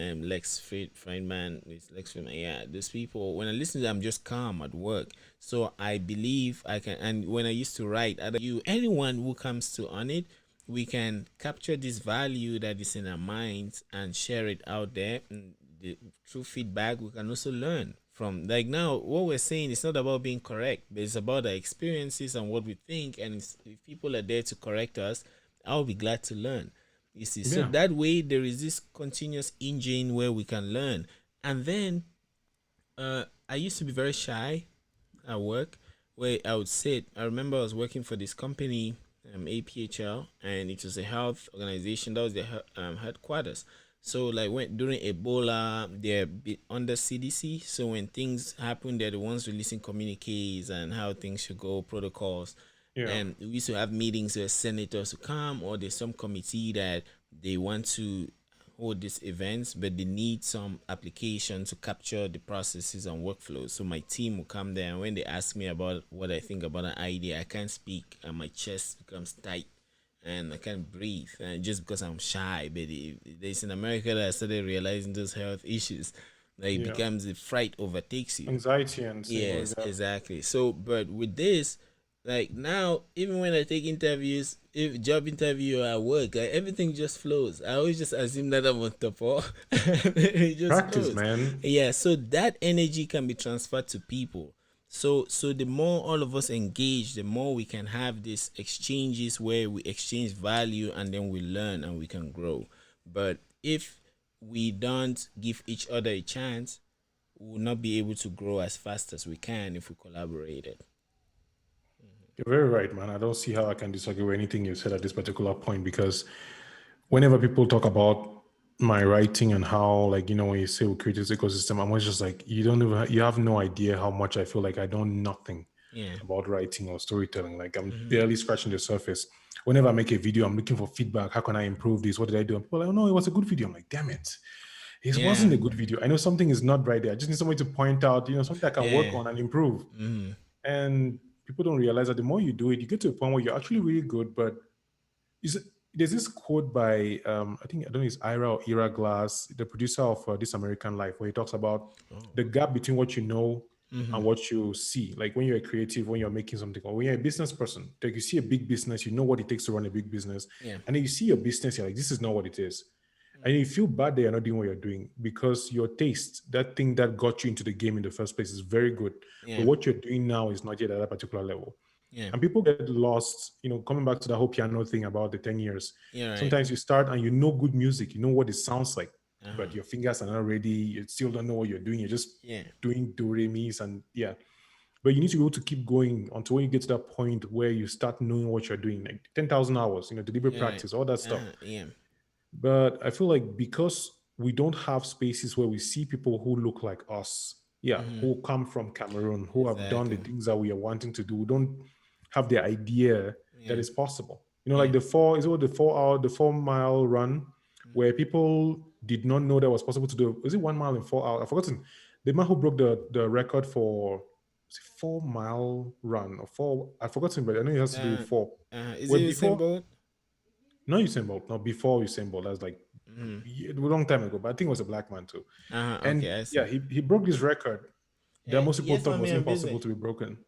Friedman, with Lex Friedman, yeah, those people, when I listen to them, I'm just calm at work. So I believe I can, and when I used to write, either you, anyone who comes to on it, we can capture this value that is in our minds and share it out there. And through feedback, we can also learn from. Like now, what we're saying is not about being correct, but it's about our experiences and what we think. And if people are there to correct us, I'll be glad to learn. You see, so Yeah. that way there is this continuous engine where we can learn. And then I used to be very shy at work where I would sit. I remember I was working for this company, APHL, and it was a health organization. That was their headquarters. So like when during Ebola, they're under CDC. So when things happen, they're the ones releasing communiques and how things should go, protocols. Yeah. And we used to have meetings where senators would come, or there's some committee that they want to hold these events, but they need some application to capture the processes and workflows. So my team will come there, and when they ask me about what I think about an idea, I can't speak, and my chest becomes tight, and I can't breathe, and just because I'm shy. But it's in America that I started realizing those health issues. Like it Yeah. becomes the fright overtakes you. Anxiety and things like Yes, that. exactly. So, but with this, like now, even when I take interviews, if job interview or at work, like everything just flows. I always just assume that I'm on top of it just Practice, flows. man. Yeah, so that energy can be transferred to people. So the more all of us engage, the more we can have these exchanges where we exchange value and then we learn and we can grow. But if we don't give each other a chance, we will not be able to grow as fast as we can if we collaborated. You're very right, man. I don't see how I can disagree with anything you said at this particular point because whenever people talk about my writing and how, like, when you say we create this ecosystem, I'm always just like, you have no idea how much I feel like I know nothing Yeah. about writing or storytelling. Like, I'm Mm-hmm. barely scratching the surface. Whenever I make a video, I'm looking for feedback. How can I improve this? What did I do? And people are like, oh, no, it was a good video. I'm like, damn it. It wasn't Yeah. a good video. I know something is not right there. I just need somebody to point out, something I can work Yeah. on and improve. Mm-hmm. And people don't realize that the more you do it, you get to a point where you're actually really good. But is there's this quote by I don't know, it's Ira or Ira Glass, the producer of This American Life, where he talks about Oh. the gap between what you know Mm-hmm. and what you see. Like when you're a creative, when you're making something, or when you're a business person, like you see a big business, you know what it takes to run a big business, Yeah. and then you see your business, you're like, this is not what it is. And you feel bad that you're not doing what you're doing because your taste, that thing that got you into the game in the first place, is very good. But Yeah. what you're doing now is not yet at that particular level. Yeah. And people get lost, coming back to that whole piano thing about the 10 years. Yeah. Right. Sometimes you start and you know good music, you know what it sounds like, Uh-huh. but your fingers are not ready. You still don't know what you're doing. You're just Yeah. doing do re mi's and yeah. But you need to be able to keep going until when you get to that point where you start knowing what you're doing, like 10,000 hours, deliberate Yeah. Right. practice, all that stuff. Yeah. But I feel like because we don't have spaces where we see people who look like us, yeah, Mm-hmm. who come from Cameroon, who have done the Exactly. things that we are wanting to do, we don't have the idea that Yeah. it's possible. Like Yeah. the 4 mile run where people did not know that was possible to do. Is it 1 mile in 4 hours? I've forgotten. The man who broke the record for, was it 4 mile run or four, I've forgotten, but I know it has to do with four. Is Where it before, symbol? not Usain Bolt, no, before Usain Bolt. That's like Mm-hmm. a long time ago, but I think it was a black man too. Uh-huh. And Okay, I yeah, see. he broke this record that Yeah. most people Yes, thought mommy, was I'm impossible busy. to be broken,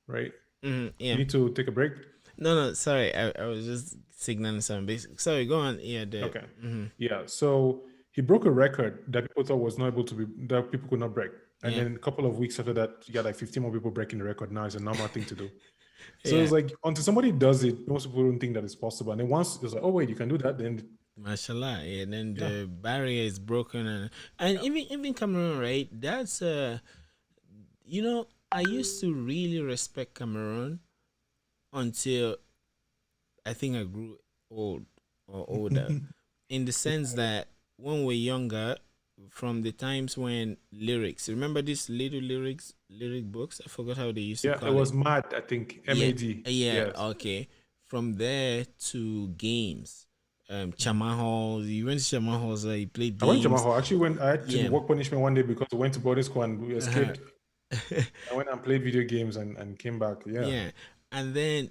right? Mm-hmm. You Yeah. need to take a break. No, no, sorry. I was just signaling some basic. Sorry, go on. Yeah, the Okay. mm-hmm. Yeah. So he broke a record that people thought was not able to be, that people could not break. And Yeah. then a couple of weeks after that, you got like 15 more people breaking the record. Now it's a normal thing to do. So Yeah. it's like until somebody does it, most people don't think that it's possible. And then once it's like, oh wait, you can do that, then Mashallah, yeah, and then yeah. the barrier is broken, and even Cameroon, right? That's you know, I used to really respect Cameroon until I think I grew old or older, in the sense that when we're younger, from the times when lyrics, remember these little lyric books? I forgot how they used to Yeah, it call it. was mad, I think. Yeah, MAD. yeah, Yes. okay. From there to games, Chama halls. You went to Chama halls. You played I went to games. Jamaho. Actually, when I had to Yeah. work punishment one day because we went to boarding school and we Uh-huh. escaped. I went and played video games and came back. Yeah. Yeah, and then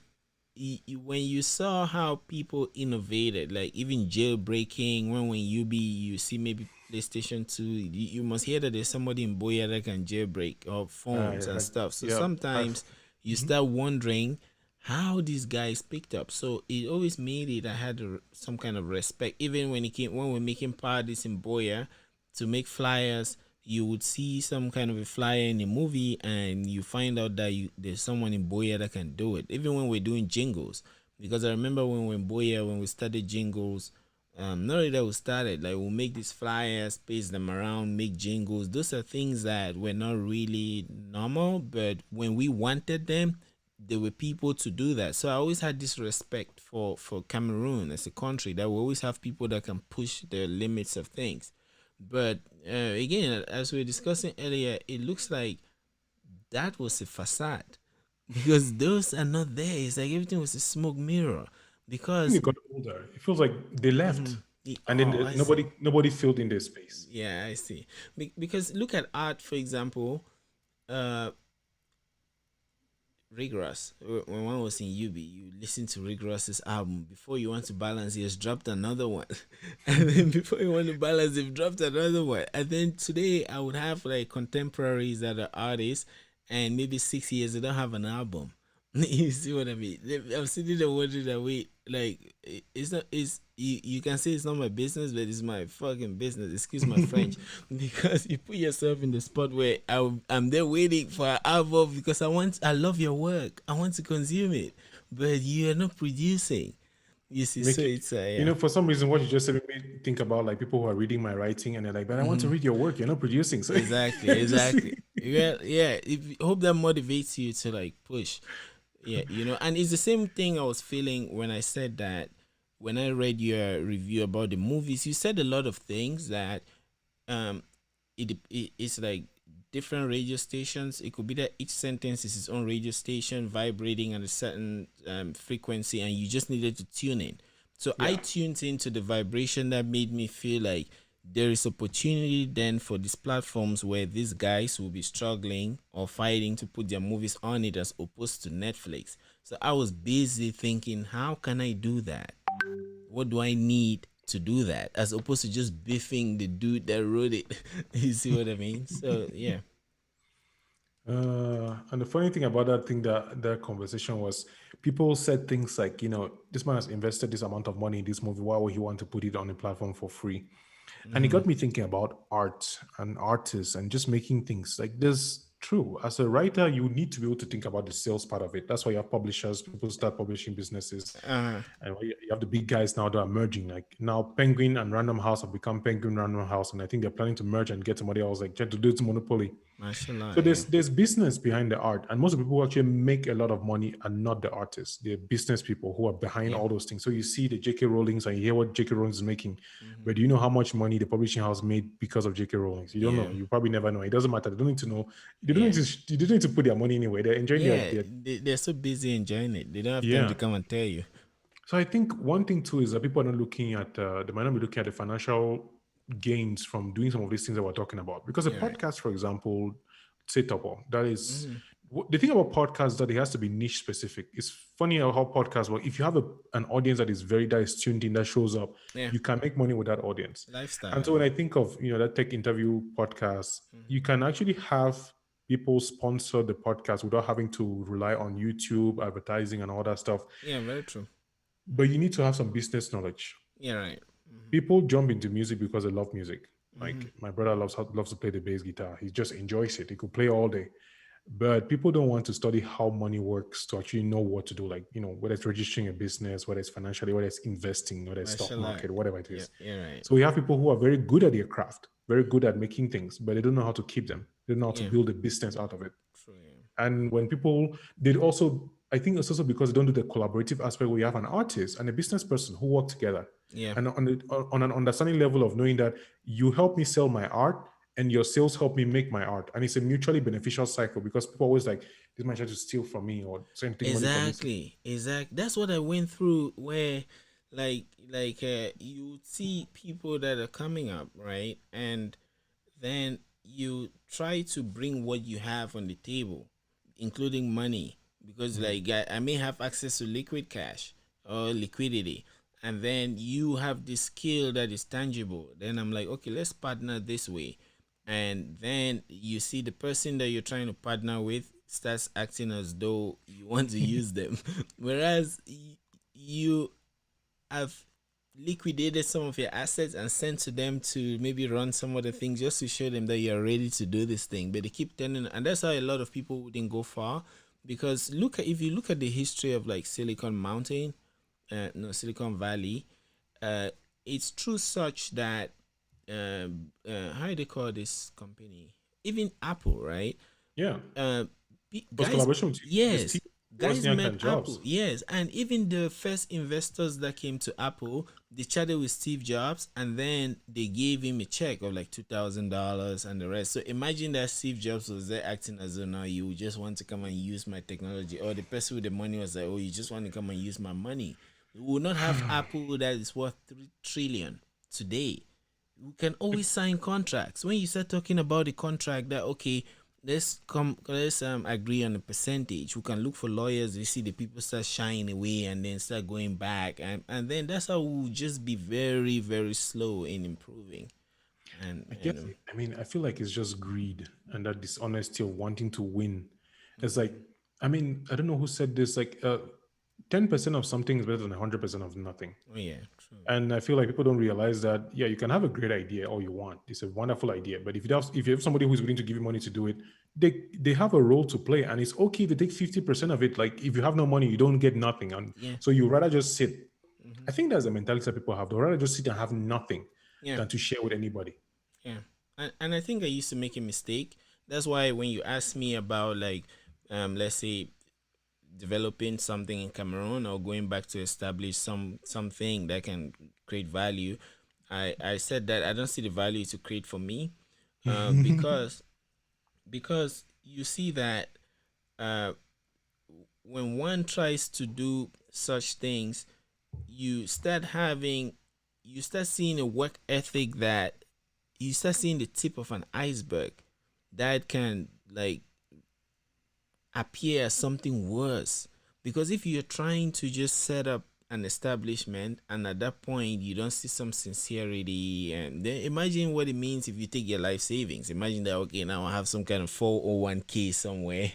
when you saw how people innovated, like even jailbreaking, when you see maybe PlayStation 2, you must hear that there's somebody in Boya that can jailbreak or phones and Yeah. stuff. So Yeah. sometimes you start wondering how these guys picked up. So it always made it I had some kind of respect, even when we're making parties in Boya to make flyers. You would see some kind of a flyer in a movie and you find out that there's someone in Boya that can do it. Even when we're doing jingles, because I remember when we were in Boya, when we started jingles, not only that we started, like we'll make these flyers, paste them around, make jingles. Those are things that were not really normal, but when we wanted them, there were people to do that. So I always had this respect for Cameroon as a country, that we always have people that can push the limits of things. But again, as we were discussing earlier, it looks like that was a facade because those are not there. It's like everything was a smoke mirror. When they Because got older, it feels like they left, and then oh, I see. nobody filled in their space. Yeah, I see. Because look at art, for example. Uh, Rigorous. When one was in UB, you listen to Rigorous's album. Before you want to balance, he has dropped another one. And then before you want to balance, they've dropped another one. And then today, I would have like contemporaries that are artists, and maybe 6 years, they don't have an album. You see what I mean? I'm sitting there wondering that wait, like it's not it's you can say it's not my business, but it's my fucking business. Excuse my French, because you put yourself in the spot where I'm there waiting for an album because I love your work, I want to consume it, but you are not producing. You see, so Make it, it's yeah, for some reason, what you just said made me think about like people who are reading my writing and they're like, but I want to read your work. You're not producing. So exactly, just exactly. Yeah, yeah. Hope that motivates you to like push. Yeah, and it's the same thing I was feeling when I said that when I read your review about the movies. You said a lot of things that um it's like different radio stations. It could be that each sentence is its own radio station vibrating at a certain frequency, and you just needed to tune in. So I yeah. tuned into the vibration that made me feel like there is opportunity then for these platforms where these guys will be struggling or fighting to put their movies on it as opposed to Netflix. So I was busy thinking, how can I do that? What do I need to do that? As opposed to just biffing the dude that wrote it. You see what I mean? So yeah. And the funny thing about that conversation was people said things like, this man has invested this amount of money in this movie. Why would he want to put it on a platform for free? And it Mm-hmm. got me thinking about art and artists and just making things like this true. As a writer, you need to be able to think about the sales part of it. That's why you have publishers, people start publishing businesses. Uh-huh. And you have the big guys now that are merging. Like now, Penguin and Random House have become Penguin Random House. And I think they're planning to merge and get somebody else, like trying to do it to Monopoly. Mashallah, So yeah. there's business behind the art, and most of the people who actually make a lot of money are not the artists. They're business people who are behind Yeah. all those things. So you see the J.K. Rowlings and you hear what J.K. Rowling is making, Mm-hmm. but do you know how much money the publishing house made because of J.K. Rowling's? You don't Yeah. know. You probably never know. It doesn't matter. They don't need to know. They don't Yeah. need to. They don't need to put their money anywhere. They're enjoying Yeah. their They're so busy enjoying it. They don't have time to yeah. come and tell you. So I think one thing too is that people are not looking at they might not be looking at the financial gains from doing some of these things that we're talking about. Because a Yeah, right. podcast, for example, say Topo, that is Mm-hmm. the thing about podcasts that it has to be niche specific. It's funny how podcasts work. If you have an audience that is tuned in, that shows up, Yeah. you can make money with that audience. And Lifestyle, so when yeah. I think of that tech interview podcast, you can actually have people sponsor the podcast without having to rely on YouTube advertising and all that stuff. Yeah, very true. But you need to have some business knowledge. Yeah, right. Mm-hmm. People jump into music because they love music. Mm-hmm. Like my brother loves to play the bass guitar. He just enjoys it. He could play all day. but people don't want to study how money works to actually know what to do. Like, whether it's registering a business, whether it's financially, whether it's investing, whether it's stock Martial market, art. whatever it Yeah, is. you're right. So we have people who are very good at their craft, very good at making things, but they don't know how to keep them. They don't know how to Yeah, build a business out of it. true. Yeah. And when people, they also, I think it's also because they don't do the collaborative aspect where you have an artist and a business person who work together. Yeah. And on an understanding level of knowing that you help me sell my art and your sales help me make my art. And it's a mutually beneficial cycle because people always like, this man try to steal from me or trying to take money from me. Exactly, exactly. That's what I went through. Where, you see people that are coming up, right, and then you try to bring what you have on the table, including money, because Mhm. I may have access to liquid cash or liquidity, and then you have this skill that is tangible. Then I'm like, okay, let's partner this way, and then you see the person that you're trying to partner with starts acting as though you want to use them, whereas you have liquidated some of your assets and sent to them to maybe run some other things just to show them that you're ready to do this thing. But they keep turning, and that's how a lot of people wouldn't go far. Because if you look at the history of like Silicon Mountain, no, Silicon Valley, uh, it's true such that how do they call this company? Even Apple, right? Yeah. uh, Was guys, collaboration with yes, Steve guys Wozniak met and Apple, Jobs. yes, and even the first investors that came to Apple, they chatted with Steve Jobs, and then they gave him a check of like $2,000 and the rest. So imagine that Steve Jobs was there acting as though now you just want to come and use my technology, or the person with the money was like, oh, you just want to come and use my money. We will not have Apple that is worth 3 trillion today. We can always sign contracts. When you start talking about the contract, that okay, let's agree on a percentage. We can look for lawyers. You see the people start shying away and then start going back, and then that's how we'll just be very very slow in improving. And I guess, I mean, I feel like it's just greed and that dishonesty of wanting to win. It's like, mhm. I mean, I don't know who said this, like, 10% of something is better than 100% of nothing. Oh yeah, true. And I feel like people don't realize that, yeah, you can have a great idea all you want. It's a wonderful idea. But if you have somebody who's willing to give you money to do it, they have a role to play. And it's okay to take 50% of it. Like if you have no money, you don't get nothing. And Yeah. so you rather just sit. Hmm. I think that's the mentality that people have. They'd rather just sit and have nothing Yeah. than to share with anybody. Yeah. And I think I used to make a mistake. That's why when you ask me about like let's say developing something in Cameroon or going back to establish something that can create value, I said that I don't see the value to create for me, because you see that uh, when one tries to do such things, you start having you start seeing a work ethic that you start seeing the tip of an iceberg that can like appear as something worse. Because if you're trying to just set up an establishment and at that point you don't see some sincerity, and then imagine what it means if you take your life savings. Imagine that okay, now I have some kind of 401k somewhere,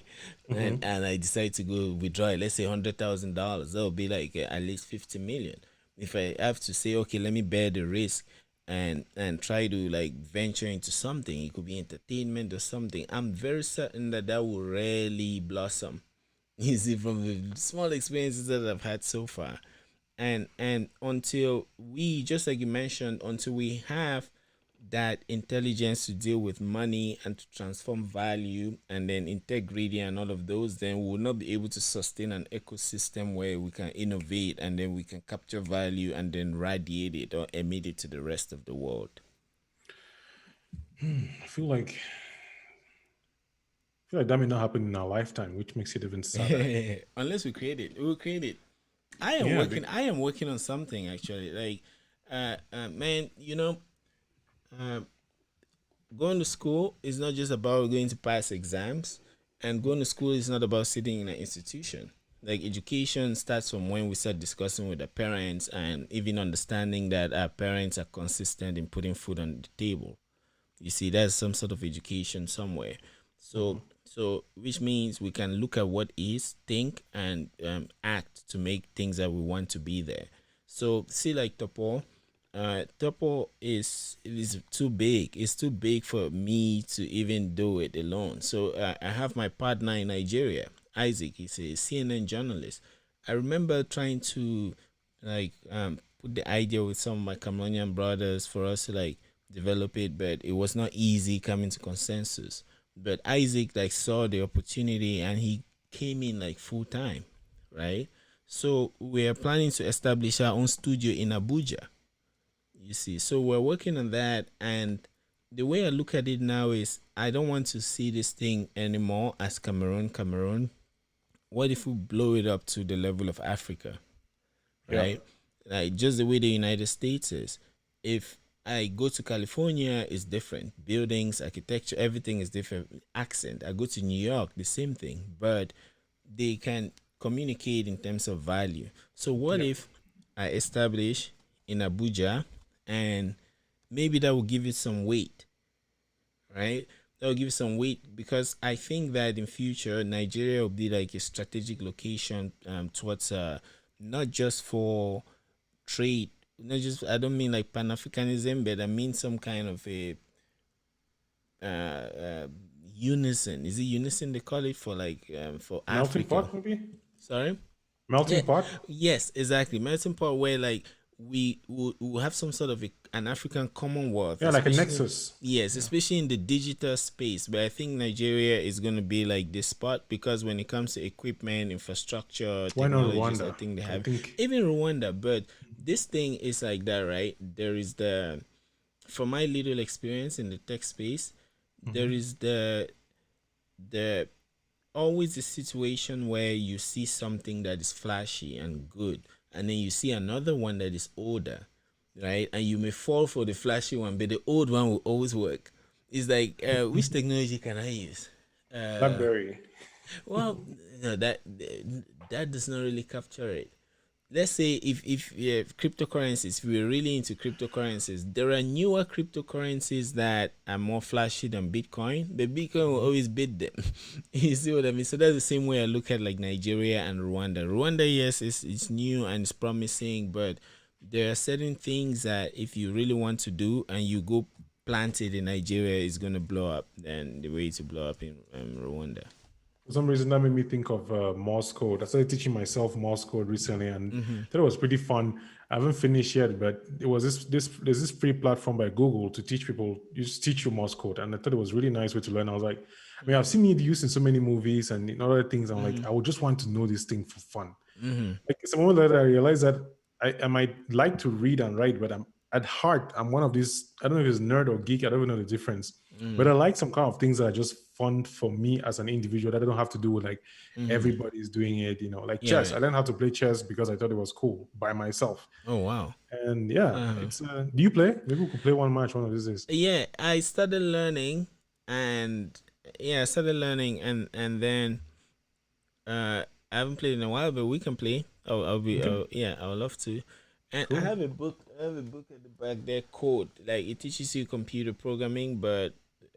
Mhm. and I decide to go withdraw it, let's say $100,000. That would be like at least 50 million. If I have to say okay, let me bear the risk and try to like venture into something, it could be entertainment or something, I'm very certain that that will rarely blossom. You see, from the small experiences that I've had so far, and until we, just like you mentioned, until we have that intelligence to deal with money and to transform value and then integrity and all of those, then we will not be able to sustain an ecosystem where we can innovate and then we can capture value and then radiate it or emit it to the rest of the world. I feel like that may not happen in our lifetime, which makes it even sadder. Unless we create it, we will create it. I am Yeah. working. I am working on something actually. Like, man, uh, going to school is not just about going to pass exams, and going to school is not about sitting in an institution. Like education starts from when we start discussing with the parents and even understanding that our parents are consistent in putting food on the table. You see, there's some sort of education somewhere. Mhm. So which means we can look at what is, think, and act to make things that we want to be there. So see, like Topo, Topo is too big. It's too big for me to even do it alone. So I have my partner in Nigeria, Isaac. He's a CNN journalist. I remember trying to like put the idea with some of my Cameroonian brothers for us to like develop it, but it was not easy coming to consensus. But Isaac like saw the opportunity and he came in like full time, right? So we are planning to establish our own studio in Abuja. You see, so we're working on that, and the way I look at it now is I don't want to see this thing anymore as Cameroon, Cameroon. What if we blow it up to the level of Africa, Yeah. right? Like just the way the United States is. If I go to California, it's different. Buildings, architecture, everything is different. Accent. I go to New York, the same thing. But they can communicate in terms of value. So what Yeah. if I establish in Abuja and maybe that will give it some weight, right? That will give it some weight because I think that in future Nigeria will be like a strategic location towards not just for trade, not just I don't mean like Pan Africanism, but I mean some kind of a uh, uh, unison. Is it unison they call it for like for Melting Africa? pot, maybe? Sorry. Yeah. Melting pot? Yes, exactly. Melting pot where like we will have some sort of an African Commonwealth, Yeah, like a especially nexus. yes, Yeah. especially in the digital space. But I think Nigeria is going to be like this spot because when it comes to equipment, infrastructure, Why not technologies, I Rwanda? think they I have think. even Rwanda. But this thing is like that, right? There is the from my little experience in the tech space, there Mhm. is the always a situation where you see something that is flashy and good, and then you see another one that is older, right? And you may fall for the flashy one, but the old one will always work. It's like, which technology can I use? Uh, Blackberry. well, no, that does not really capture it. Let's say if yeah, cryptocurrencies, if we're really into cryptocurrencies, there are newer cryptocurrencies that are more flashy than Bitcoin, but Bitcoin will Mhm. always beat them. You see what I mean? So that's the same way I look at like Nigeria and Rwanda. Rwanda, yes, it's new and it's promising, but there are certain things that if you really want to do and you go plant it in Nigeria, it's gonna blow up. Then the way to blow up in Rwanda. For some reason, that made me think of Morse code. I started teaching myself Morse code recently, and Mm-hmm. thought it was pretty fun. I haven't finished yet, but it was this there's this free platform by Google to teach people, you just teach you Morse code, and I thought it was really nice way to learn. I was like, I mean, I've seen it used in so many movies and in other things. I'm like, Mm-hmm. I would just want to know this thing for fun. Mm-hmm. Like it's a moment that I realized that I might like to read and write, but I'm at heart, I'm one of these, I don't know if it's nerd or geek, I don't even know the difference. But Mm-hmm. I like some kind of things that are just fun for me as an individual that I don't have to do with like Mm-hmm. everybody's doing it, like Yeah, chess. man. I learned how to play chess because I thought it was cool by myself. Oh wow. And yeah, Uh-huh. it's do you play? Maybe we could play one match one of these days. Yeah, I started learning and yeah, I started learning and then I haven't played in a while, but we can play. I'll be Okay, yeah, I would love to. And I cool. have a book. I have a book at the back there. Code like it teaches you computer programming, but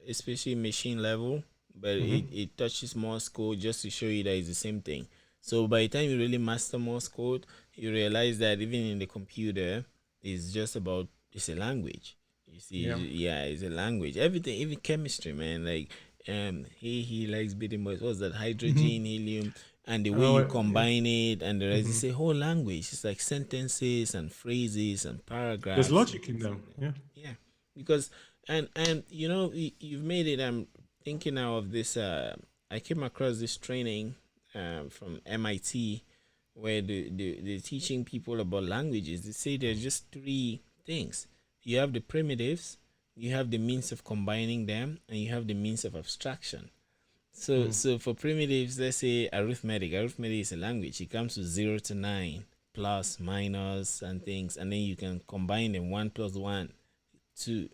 especially machine level. But Hmm. it touches Morse code just to show you that it's the same thing. So by the time you really master Morse code, you realize that even in the computer, it's just about it's a language. You see, Yeah. yeah, it's a language. Everything, even chemistry, man. Like he likes beating boys. What's that? Hydrogen, Hmm. helium, and the I way know you it. Yeah. combine it and the rest. Hmm. It's a whole language. It's like sentences and phrases and There's paragraphs and logic in things like them. that. Yeah. Yeah, because and you've made it. I'm thinking now of this. I came across this training from MIT where they're teaching people about languages. They say there's just three things. You have the primitives, you have the means of combining them, and you have the means of abstraction. So Mm. so for primitives, let's say arithmetic. Arithmetic is a language. It comes to 0 to 9, plus, minus, and things, and then you can combine them. 1 plus 1, 2,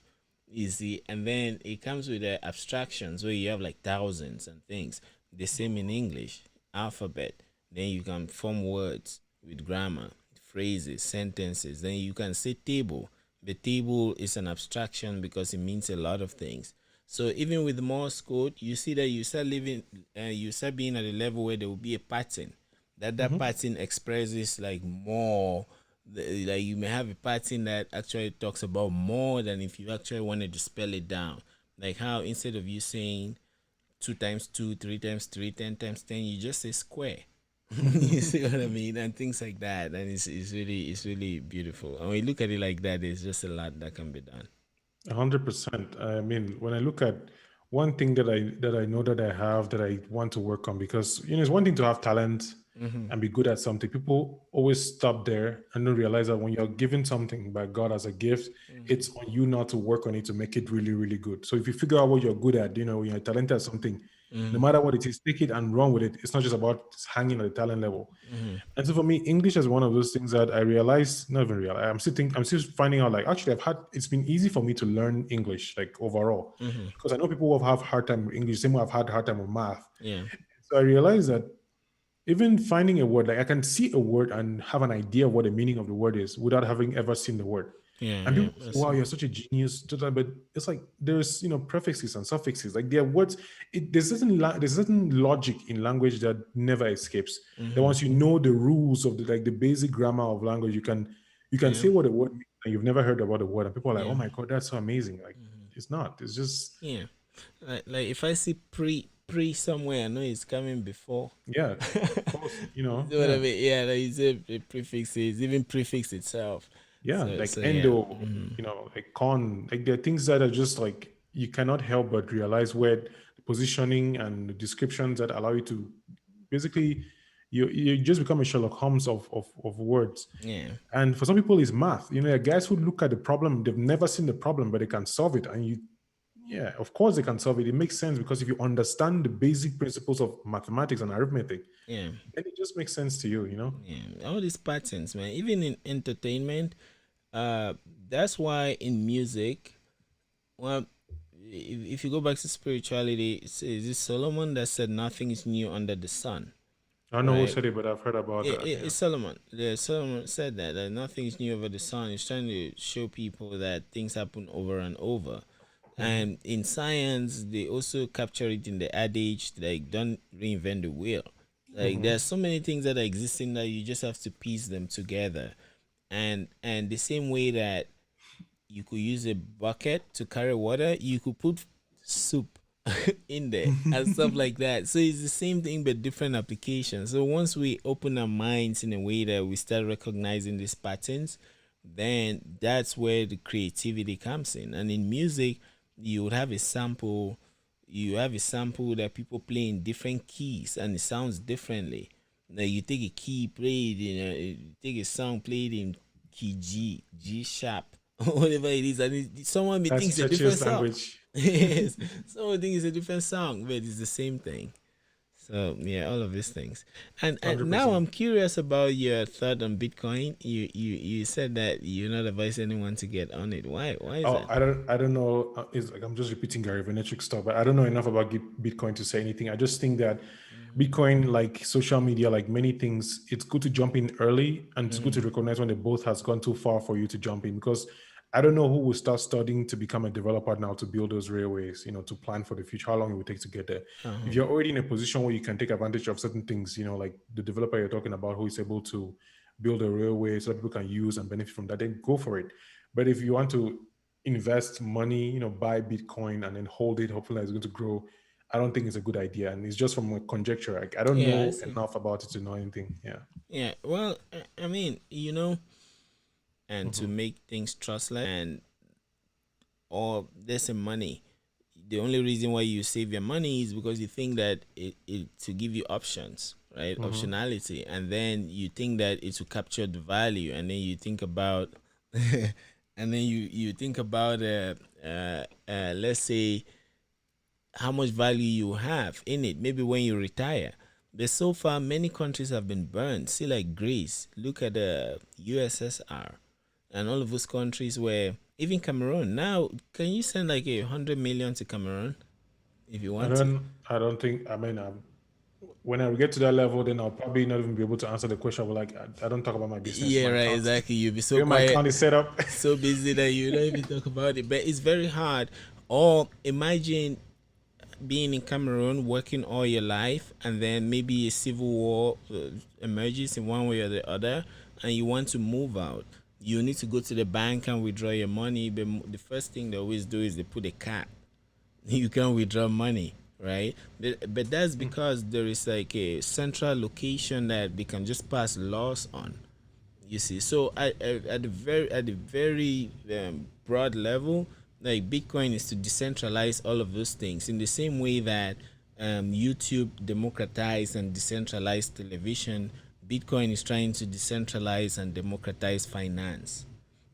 easy. And then it comes with the abstractions where you have like thousands and things. The same in English, alphabet. Then you can form words with grammar, phrases, sentences. Then you can say table. The table is an abstraction because it means a lot of things. So even with Morse code, you see that you start being at a level where there will be a pattern. That Hmm. pattern expresses like more. Like you may have a pattern that actually talks about more than if you actually wanted to spell it down. Like how instead of you saying 2 times 2, 3 times 3, 10 times 10, you just say square. You see what I mean? And things like that. And it's really beautiful. And when you look at it like that, there's just a lot that can be done. 100%. I mean, when I look at one thing that I know that I have that I want to work on, because it's one thing to have talent and be good at something. People always stop there and don't realize that when you're given something by God as a gift, it's on you now to work on it to make it really, really good. So if you figure out what you're good at, when you're talented at something, no matter what it is, take it and run with it. It's not just about just hanging at the talent level. And so for me, English is one of those things that I realized, not even realize, I'm still finding out, like, actually it's been easy for me to learn English, like overall, because I know people who have hard time with English, same way I've had hard time with math. Yeah. So I realized that even finding a word, like I can see a word and have an idea of what the meaning of the word is without having ever seen the word. Yeah. And Yeah. people say, wow, you're such a genius. But it's like there's prefixes and suffixes. Like there are words, there's certain logic in language that never escapes. That once you know the rules of the basic grammar of language, you can Yeah. say what a word means and you've never heard about the word. And people are like, Yeah. oh my God, that's so amazing. Like it's not. It's just Yeah. Like if I see pre somewhere, I know it's coming before. yeah, of course, You know what I yeah. mean? Yeah, like you say the prefixes, even prefix itself. Yeah, like So yeah. endo, like con, like there are things that are just like you cannot help but realize where the positioning and the descriptions that allow you to basically you just become a Sherlock Holmes of words. Yeah. And for some people, it's math. There are guys who look at the problem, they've never seen the problem, but they can solve it. And yeah, of course they can solve it. It makes sense because if you understand the basic principles of mathematics and arithmetic, Yeah. then it just makes sense to you. Yeah. All these patterns, man. Even in entertainment, uh that's why in music, well, if you go back to spirituality, it's Solomon that said nothing is new under the sun, I don't know who right? said it, but I've heard about that. Yeah. It's Solomon. Yeah, Solomon said that nothing is new over the sun. He's trying to show people that things happen over and over. And in science, they also capture it in the adage, like, don't reinvent the wheel. Like, there's so many things that are existing that you just have to piece them together. And the same way that you could use a bucket to carry water, you could put soup in there and stuff like that. So it's the same thing but different applications. So once we open our minds in a way that we start recognizing these patterns, then that's where the creativity comes in. And in music, you would have a sample. You have a sample that people play in different keys and it sounds differently. Now you take a key played you take a song played in key G sharp, whatever it is, and someone may think That's it's a different church's song. language. Yes, someone think it's a different song, but it's the same thing. So yeah, all of these things. And now 100%. I'm curious about your thought on Bitcoin. You said that you're not advising anyone to get on it. Why is Oh, that? I don't know. It's like I'm just repeating Gary Vaynerchuk stuff, but I don't know enough about Bitcoin to say anything. I just think that Bitcoin, like social media, like many things, it's good to jump in early, and it's good to recognize when the boat has gone too far for you to jump in. Because I don't know who will start studying to become a developer now to build those railways, to plan for the future, how long it will take to get there. If you're already in a position where you can take advantage of certain things, like the developer you're talking about who is able to build a railway so that people can use and benefit from that, then go for it. But if you want to invest money, buy Bitcoin and then hold it, hopefully it's going to grow, I don't think it's a good idea. And it's just from a conjecture. Like, I don't Yeah, I know see. enough about it to know anything. Yeah. Yeah, well, I mean, and to make things trustless and or there's some money. The only reason why you save your money is because you think that it to give you options, right? Optionality, and then you think that it will capture the value, and then you think about, and then you think about let's say how much value you have in it. Maybe when you retire. But so far, many countries have been burned. See, like Greece. Look at the USSR and all of those countries where even Cameroon. Now, can you send like 100 million to Cameroon if you I want to? don't, I don't think, I mean, when I get to that level, then I'll probably not even be able to answer the question. But like, I don't talk about my business. Yeah, My right. account, Exactly. You'll be the so way my quiet, account is set up. so busy that you don't even talk about it. But it's very hard. Or imagine being in Cameroon, working all your life, and then maybe a civil war emerges in one way or the other, and you want to move out, you need to go to the bank and withdraw your money. But the first thing they always do is they put a cap. You can withdraw money, right? But that's because there is like a central location that they can just pass laws on. You see, so at the very broad level, like Bitcoin is to decentralize all of those things in the same way that YouTube democratized and decentralized television. Bitcoin is trying to decentralize and democratize finance.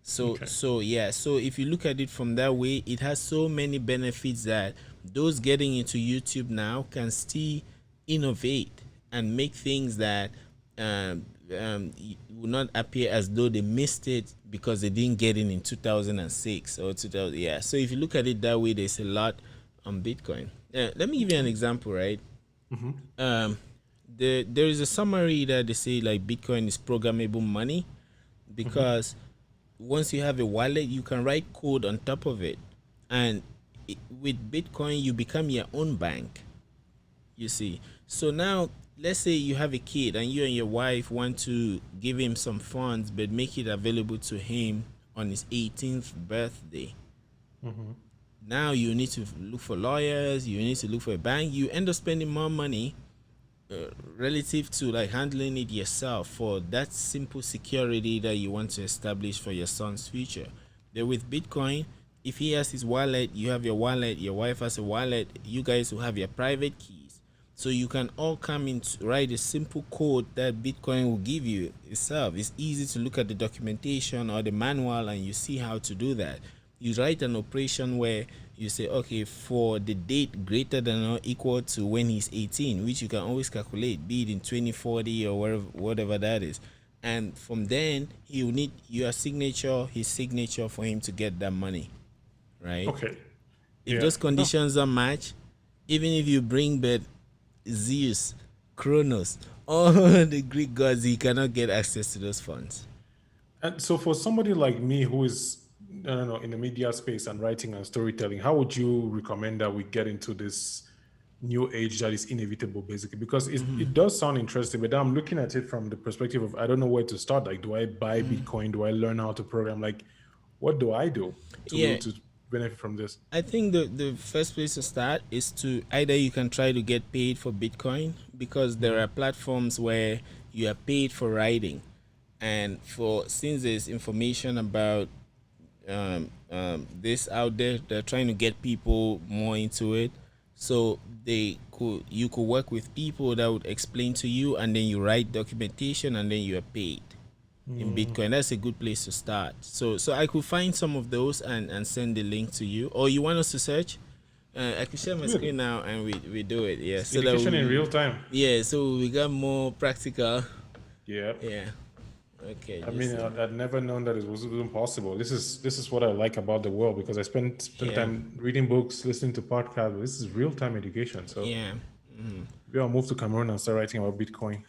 So Okay. so yeah, so if you look at it from that way, it has so many benefits that those getting into YouTube now can still innovate and make things that will not appear as though they missed it because they didn't get in 2006 or 2000. Yeah, so if you look at it that way, there's a lot on Bitcoin. Let me give you an example, right? um there is a summary that they say like Bitcoin is programmable money because once you have a wallet, you can write code on top of it, and with Bitcoin, you become your own bank. You see, so now let's say you have a kid and you and your wife want to give him some funds, but make it available to him on his 18th birthday. Now you need to look for lawyers, you need to look for a bank, you end up spending more money relative to like handling it yourself for that simple security that you want to establish for your son's future. But with Bitcoin, if he has his wallet, you have your wallet, your wife has a wallet, you guys will have your private keys. So you can all come in to write a simple code that Bitcoin will give you itself. It's easy to look at the documentation or the manual and you see how to do that. You write an operation where you say, okay, for the date greater than or equal to when he's 18, which you can always calculate, be it in 2040 or whatever that is. And from then, he will need your signature, his signature for him to get that money, right? Okay. If Yeah. those conditions don't match, even if you bring but Zeus, Kronos, all the Greek gods, he cannot get access to those funds. And so for somebody like me who is, I don't know, in the media space and writing and storytelling, how would you recommend that we get into this new age that is inevitable, basically? Because it does sound interesting, but I'm looking at it from the perspective of I don't know where to start. Like, do I buy Bitcoin? Do I learn how to program? Like, what do I do to be Yeah, able to benefit from this? I think the first place to start is to either you can try to get paid for Bitcoin because there are platforms where you are paid for writing, and for since there's information about this out there, they're trying to get people more into it. So you could work with people that would explain to you, and then you write documentation, and then you are paid in Bitcoin. That's a good place to start. So I could find some of those and send the link to you. Or you want us to search? I can share my Good. screen now and we do it. Yeah. So that Education in real time. yeah, so we got more practical. Yeah. Yeah. Okay. I mean, I'd never known that it was even possible. This is what I like about the world because I spent Yeah. time reading books, listening to podcasts. This is real time education. So Yeah. maybe I'll move to Cameroon and start writing about Bitcoin.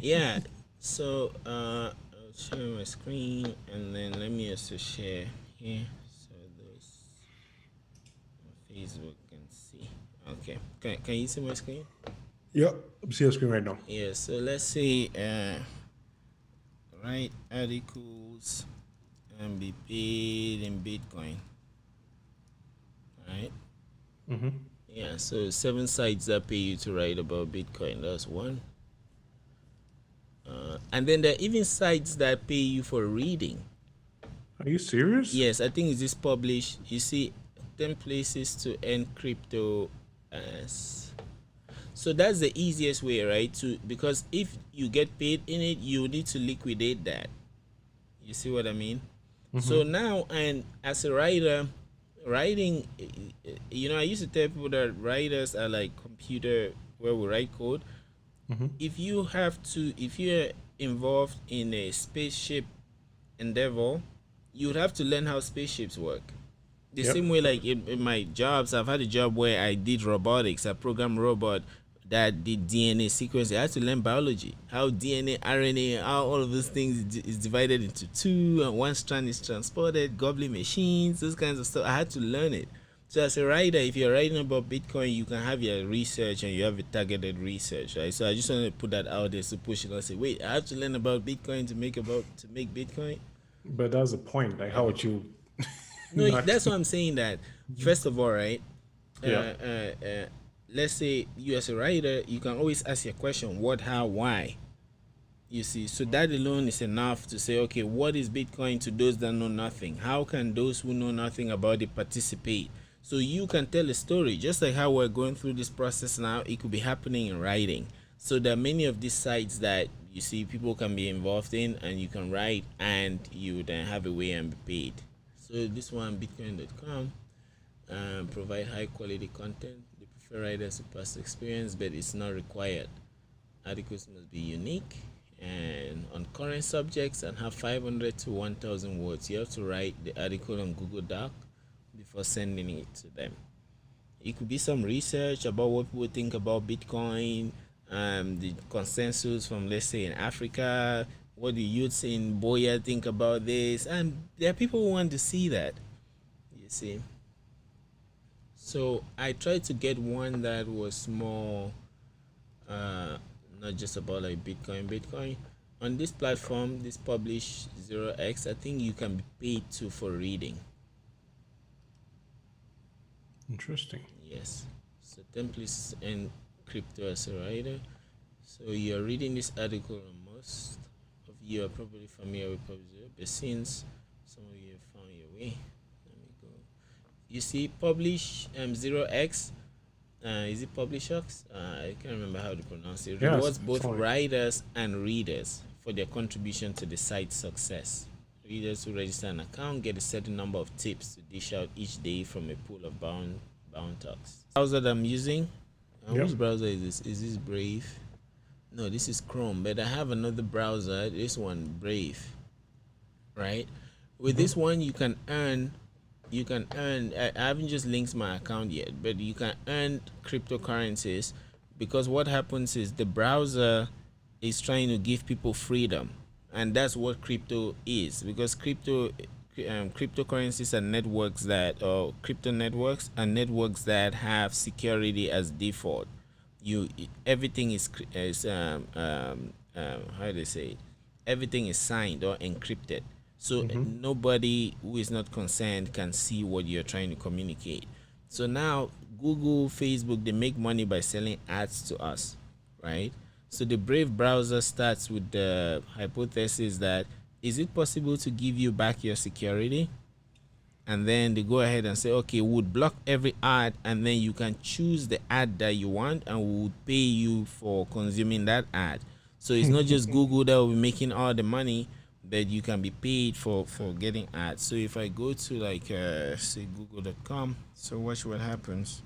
Yeah. So I'll share my screen and then let me also share here so those on Facebook can see. Okay. Can you see my screen? Yeah, I'm seeing your screen right now. Yeah. So let's say write articles and be paid in Bitcoin. Right? Yeah, so 7 sites that pay you to write about Bitcoin. That's one. And then there are even sites that pay you for reading. Are you serious? Yes, I think it's just published. You see, 10 places to earn crypto as. So that's the easiest way, right? Because if you get paid in it, you need to liquidate that. You see what I mean? So now, and as a writer, writing, I used to tell people that writers are like computer where we write code. If you're involved in a spaceship endeavor, you would have to learn how spaceships work. The Yep. same way, like in my jobs, I've had a job where I did robotics. I programmed robot that did DNA sequencing. I had to learn biology, how DNA, RNA, how all of those things is divided into two, and one strand is transported, gobbling machines, those kinds of stuff. I had to learn it. So as a writer, if you're writing about Bitcoin, you can have your research and you have a targeted research, right? So I just wanted to put that out there to push it and say, wait, I have to learn about Bitcoin to make Bitcoin. But that's the point. Like, how would you No, not? that's what I'm saying. That first of all, right? Uh, Yeah. uh, uh, let's say you as a writer, you can always ask your question: what, how, why. You see, so that alone is enough to say, okay, what is Bitcoin to those that know nothing? How can those who know nothing about it participate? So you can tell a story, just like how we're going through this process now. It could be happening in writing. So there are many of these sites that you see people can be involved in, and you can write, and you then have a way and be paid. So this one, Bitcoin.com, provide high quality content. They prefer writers with past experience, but it's not required. Articles must be unique and on current subjects and have 500 to 1,000 words. You have to write the article on Google Doc before sending it to them. It could be some research about what people think about Bitcoin, the consensus from, let's say, in Africa. What do youths in Boya think about this? And there are people who want to see that, you see. So I tried to get one that was more not just about like Bitcoin. On this platform, this Publish 0x, I think you can be paid to for reading. Interesting. Yes. So templates and crypto as a writer. So you're reading this article, and most of you are probably familiar with Publish 0, but since some of you have found your way, let me go. You see, Publish 0x. Is it Publishers? I can't remember how to pronounce it. Yes, Rewards both sorry. writers and readers for their contribution to the site's success. Readers who register an account get a certain number of tips to dish out each day from a pool of bound talks. Browser that I'm using, Yep. which browser is this? Is this Brave? No, this is Chrome, but I have another browser. This one, Brave. Right? With this one, you can earn. I haven't just linked my account yet, but you can earn cryptocurrencies, because what happens is the browser is trying to give people freedom, and that's what crypto is. Because cryptocurrencies are networks that, or crypto networks are networks that have security as default. Everything is how do they say it? Everything is signed or encrypted. So nobody who is not concerned can see what you're trying to communicate. So now Google, Facebook, they make money by selling ads to us, right? So the Brave browser starts with the hypothesis that, is it possible to give you back your security? And then they go ahead and say, okay, we would block every ad, and then you can choose the ad that you want, and we would pay you for consuming that ad. So it's not just Google that will be making all the money, but you can be paid for getting ads. So if I go to like say google.com, so watch what happens.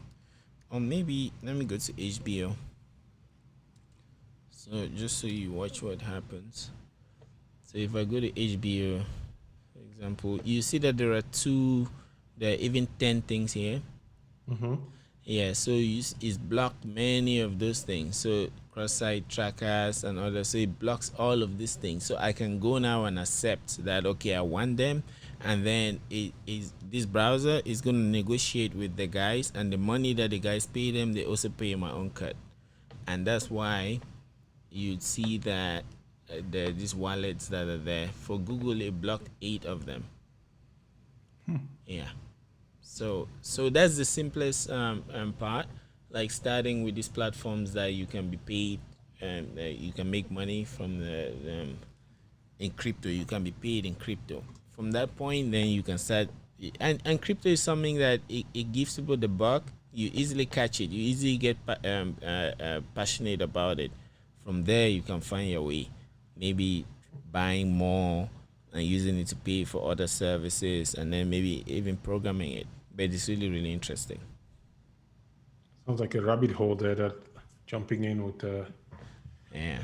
Or maybe let me go to HBO. So just so you watch what happens. So if I go to HBO, for example, you see that there are even 10 things here. Yeah, so it's blocked many of those things. So cross-site trackers and others. So it blocks all of these things. So I can go now and accept that, okay, I want them, and then this browser is going to negotiate with the guys, and the money that the guys pay them, they also pay my own cut. And that's why you'd see that these wallets that are there. For Google, it blocked 8 of them. Yeah. So that's the simplest part, like starting with these platforms that you can be paid and you can make money from the in crypto. You can be paid in crypto. From that point, then you can start. And crypto is something that it gives people the bug. You easily catch it. You easily get passionate about it. From there, you can find your way. Maybe buying more and using it to pay for other services, and then maybe even programming it. But it's really, really interesting. Sounds like a rabbit hole there that jumping in with Yeah.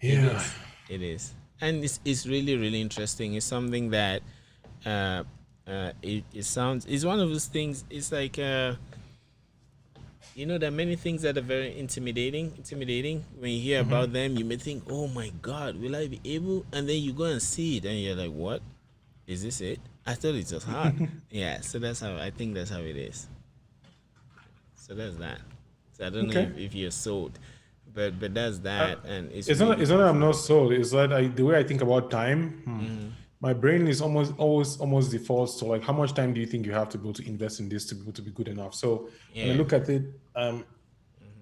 yeah. It is. And it's really, really interesting. It's something that it sounds, it's one of those things. It's like there are many things that are very intimidating. When you hear about them, you may think, oh my God, will I be able? And then you go and see it and you're like, what? Is this it? I thought it was hard. Yeah, so that's how I think that's how it is. So that's that. So I don't know Okay. if you're sold, but that's Uh, that, and it's it's not. really It's not that I'm beautiful. not sold. It's that the way I think about time. Hmm. My brain is almost defaults to like how much time do you think you have to be able to invest in this to be able to be good enough. So when I Yeah. look at it,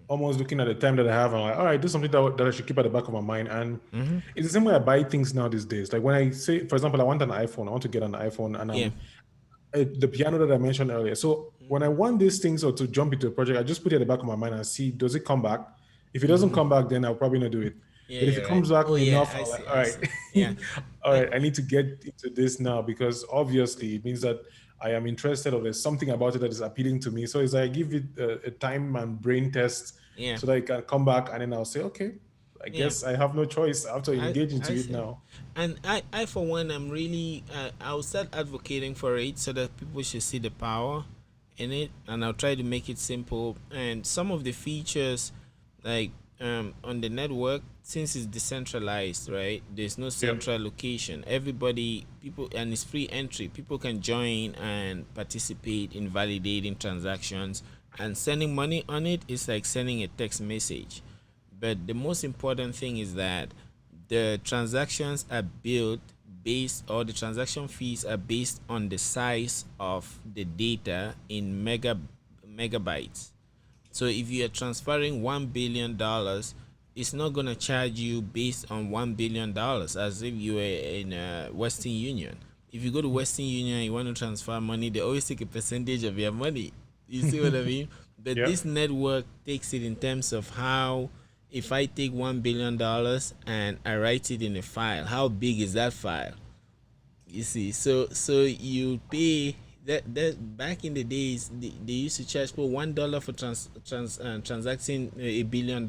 almost looking at the time that I have, I'm like, all right, this is something that I should keep at the back of my mind. And Hmm. it's the same way I buy things now these days. Like when I say, for example, I want an iPhone, I want to get an iPhone, and Yeah. the piano that I mentioned earlier. So when I want these things or to jump into a project, I just put it at the back of my mind and see, does it come back? If it doesn't come back, then I'll probably not do it. Yeah, But if it you're right. comes back Oh yeah, enough, I I'm like, see. all I right, see. Yeah. all I right, I need to get into this now because obviously it means that I am interested or there's something about it that is appealing to me. So it's like I give it a time and brain test yeah. so that it can come back and then I'll say, okay, I Yeah. guess I have no choice. I have to engage into I it see. now. And I for one, I'm really, I'll start advocating for it so that people should see the power in it, and I'll try to make it simple. And some of the features, like on the network, since it's decentralized, right? There's no Yep. central location. Everybody, people, and it's free entry. People can join and participate in validating transactions, and sending money on it is like sending a text message. But the most important thing is that the transactions are built based, or the transaction fees are based on the size of the data in megabytes. So if you are transferring $1 billion, it's not gonna charge you based on $1 billion as if you were in Western Union. If you go to Western Union and you want to transfer money, they always take a percentage of your money. You see what I mean? But Yep. this network takes it in terms of how, if I take $1 billion and I write it in a file, how big is that file? You see, so you pay that back in the days, they used to charge for $1 for transacting $1 billion.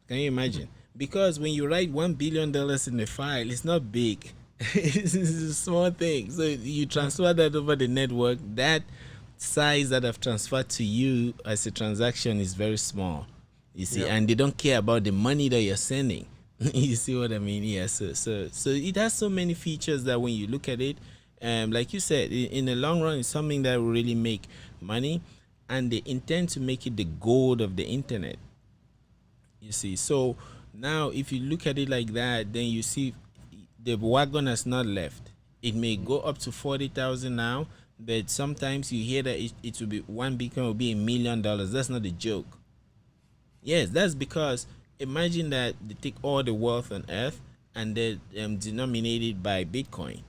Can you imagine? Because when you write $1 billion in a file, it's not big. It's a small thing. So you transfer that over the network. That size that I've transferred to you as a transaction is very small. You see, Yep. and they don't care about the money that you're sending. You see what I mean? Yeah. So it has so many features that when you look at it, like you said, in the long run, it's something that will really make money, and they intend to make it the gold of the internet. You see, so now if you look at it like that, then you see the wagon has not left. It may go up to 40,000 now, but sometimes you hear that it will be one Bitcoin will be $1 million. That's not a joke. Yes, that's because imagine that they take all the wealth on earth and they denominate it by Bitcoin.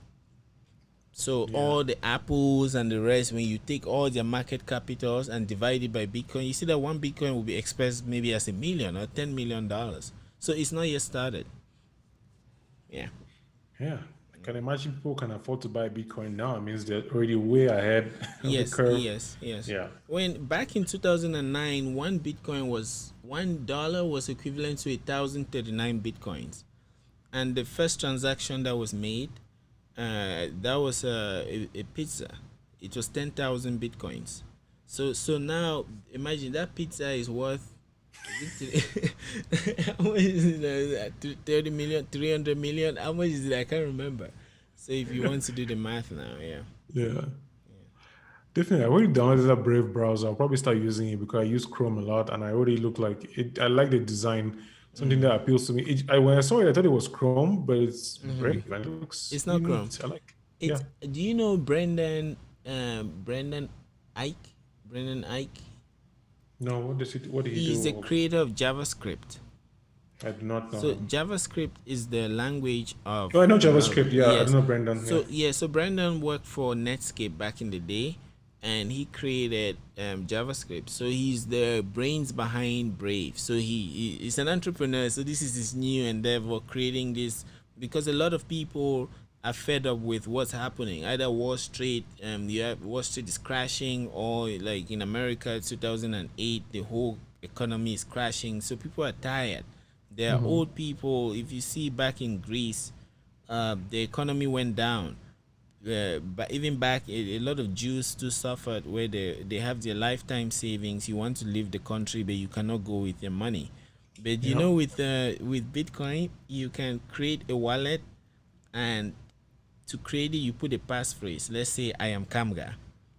So Yeah. all the apples and the rest, when you take all their market capitals and divide it by Bitcoin, you see that one Bitcoin will be expressed maybe as $1 million or $10 million. So it's not yet started. Yeah. Yeah, I can imagine people can afford to buy Bitcoin now. It means they're already way ahead of the Yes, curve. yes, yes. Yeah. When back in 2009, $1 was equivalent to 1,039 Bitcoins. And the first transaction that was made, that was a pizza. It was 10,000 Bitcoins. So now imagine that pizza is worth, is it how much is it? 30 million, 300 million? How much is it? I can't remember. So if you want to do the math now, yeah. Yeah. Definitely. I already downloaded that Brave browser. I'll probably start using it because I use Chrome a lot and I already look like it. I like the design, something that appeals to me. When I saw it, I thought it was Chrome, but it's Brave and it looks It's really not Chrome. neat. I like, yeah. It's, do you know Brendan Ike? Brendan Ike? No, what did he He's the do? creator of JavaScript. I do not know So him. JavaScript is the language of Oh, I know JavaScript. development. Yeah, I don't Yes. know Brendan. Yeah. So Brandon worked for Netscape back in the day, and he created JavaScript. So he's the brains behind Brave. So he's an entrepreneur. So this is his new endeavor, creating this, because a lot of people are fed up with what's happening. Either Wall Street, Wall Street is crashing, or like in America, 2008, the whole economy is crashing. So people are tired. There are old people. If you see back in Greece, the economy went down. But even back, a lot of Jews still suffered where they have their lifetime savings. You want to leave the country, but you cannot go with your money. But Yep. with Bitcoin, you can create a wallet, and to create it, you put a passphrase. Let's say I am Kamga,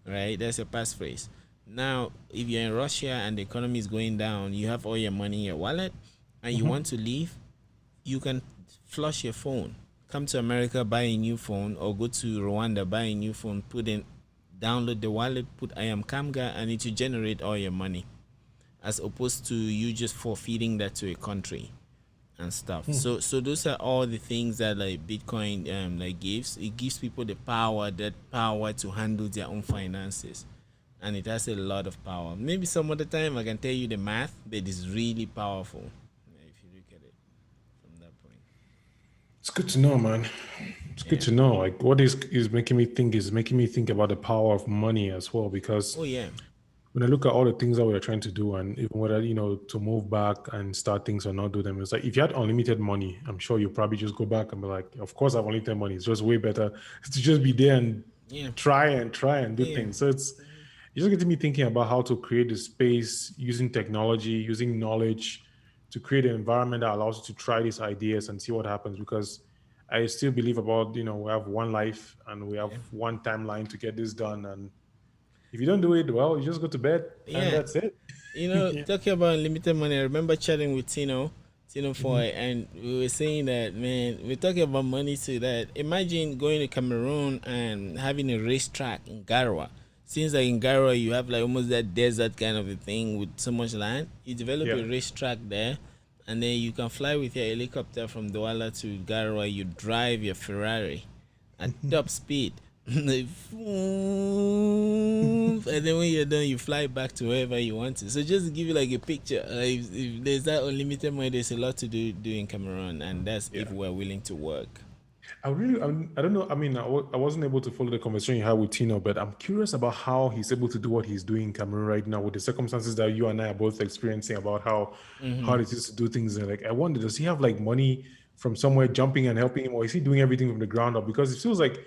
right? That's a passphrase. Now, if you're in Russia and the economy is going down, you have all your money in your wallet, and you want to leave, you can flush your phone, come to America, buy a new phone, or go to Rwanda, buy a new phone, put in, download the wallet, put I am Kamga, and it will generate all your money, as opposed to you just forfeiting that to a country and stuff. So those are all the things that like Bitcoin like gives. It gives people the power, that power to handle their own finances, and it has a lot of power. Maybe some other time I can tell you the math, but it's really powerful if you look at it from that point. It's good to know, man. It's good Yeah. to know. Like what is making me think is making me think about the power of money as well. Because Oh yeah. when I look at all the things that we are trying to do, and even whether to move back and start things or not do them, it's like if you had unlimited money, I'm sure you probably just go back and be like, of course I have unlimited money. It's just way better to just be there and Yeah. try and do Yeah. things. So it's just getting me thinking about how to create a space using technology, using knowledge to create an environment that allows you to try these ideas and see what happens. Because I still believe about, we have one life and we have Yeah. one timeline to get this done. And if you don't do it, well, you just go to bed and Yeah. that's it. Yeah. Talking about unlimited money, I remember chatting with Tino Mhm. Foy, and we were saying that, man, we're talking about money too. That imagine going to Cameroon and having a racetrack in Garoua. Seems like in Garoua you have like almost that desert kind of a thing with so much land. You develop Yeah. a racetrack there, and then you can fly with your helicopter from Douala to Garoua. You drive your Ferrari at top speed. Like, and then when you're done, you fly back to wherever you want to. So just to give you like a picture, if there's that unlimited money, there's a lot to do in Cameroon, and that's if Yeah. we're willing to work. I don't know. I mean, I wasn't able to follow the conversation you had with Tino, but I'm curious about how he's able to do what he's doing in Cameroon right now with the circumstances that you and I are both experiencing about how Mm-hmm. hard it is to do things. And like, I wonder, does he have like money from somewhere jumping and helping him, or is he doing everything from the ground up? Because it feels like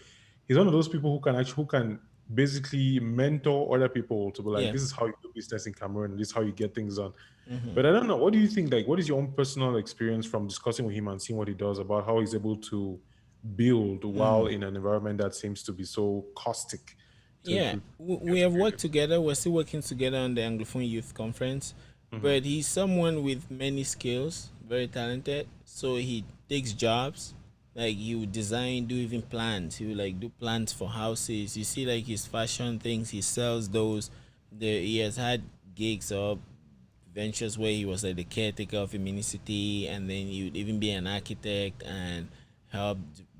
he's one of those people who can basically mentor other people to be like, Yeah. this is how you do business in Cameroon, and this is how you get things done. Mm-hmm. But I don't know. What do you think? Like, what is your own personal experience from discussing with him and seeing what he does about how he's able to build while in an environment that seems to be so caustic Yeah, to we get have worked creative? together. We're still working together on the Anglophone Youth Conference, Hmm. but he's someone with many skills, very talented. So he takes jobs, like he would design, do even plans. He would like do plans for houses. You see, like his fashion things, he sells those. He has had gigs or ventures where he was like the caretaker of a municipality, and then he would even be an architect and help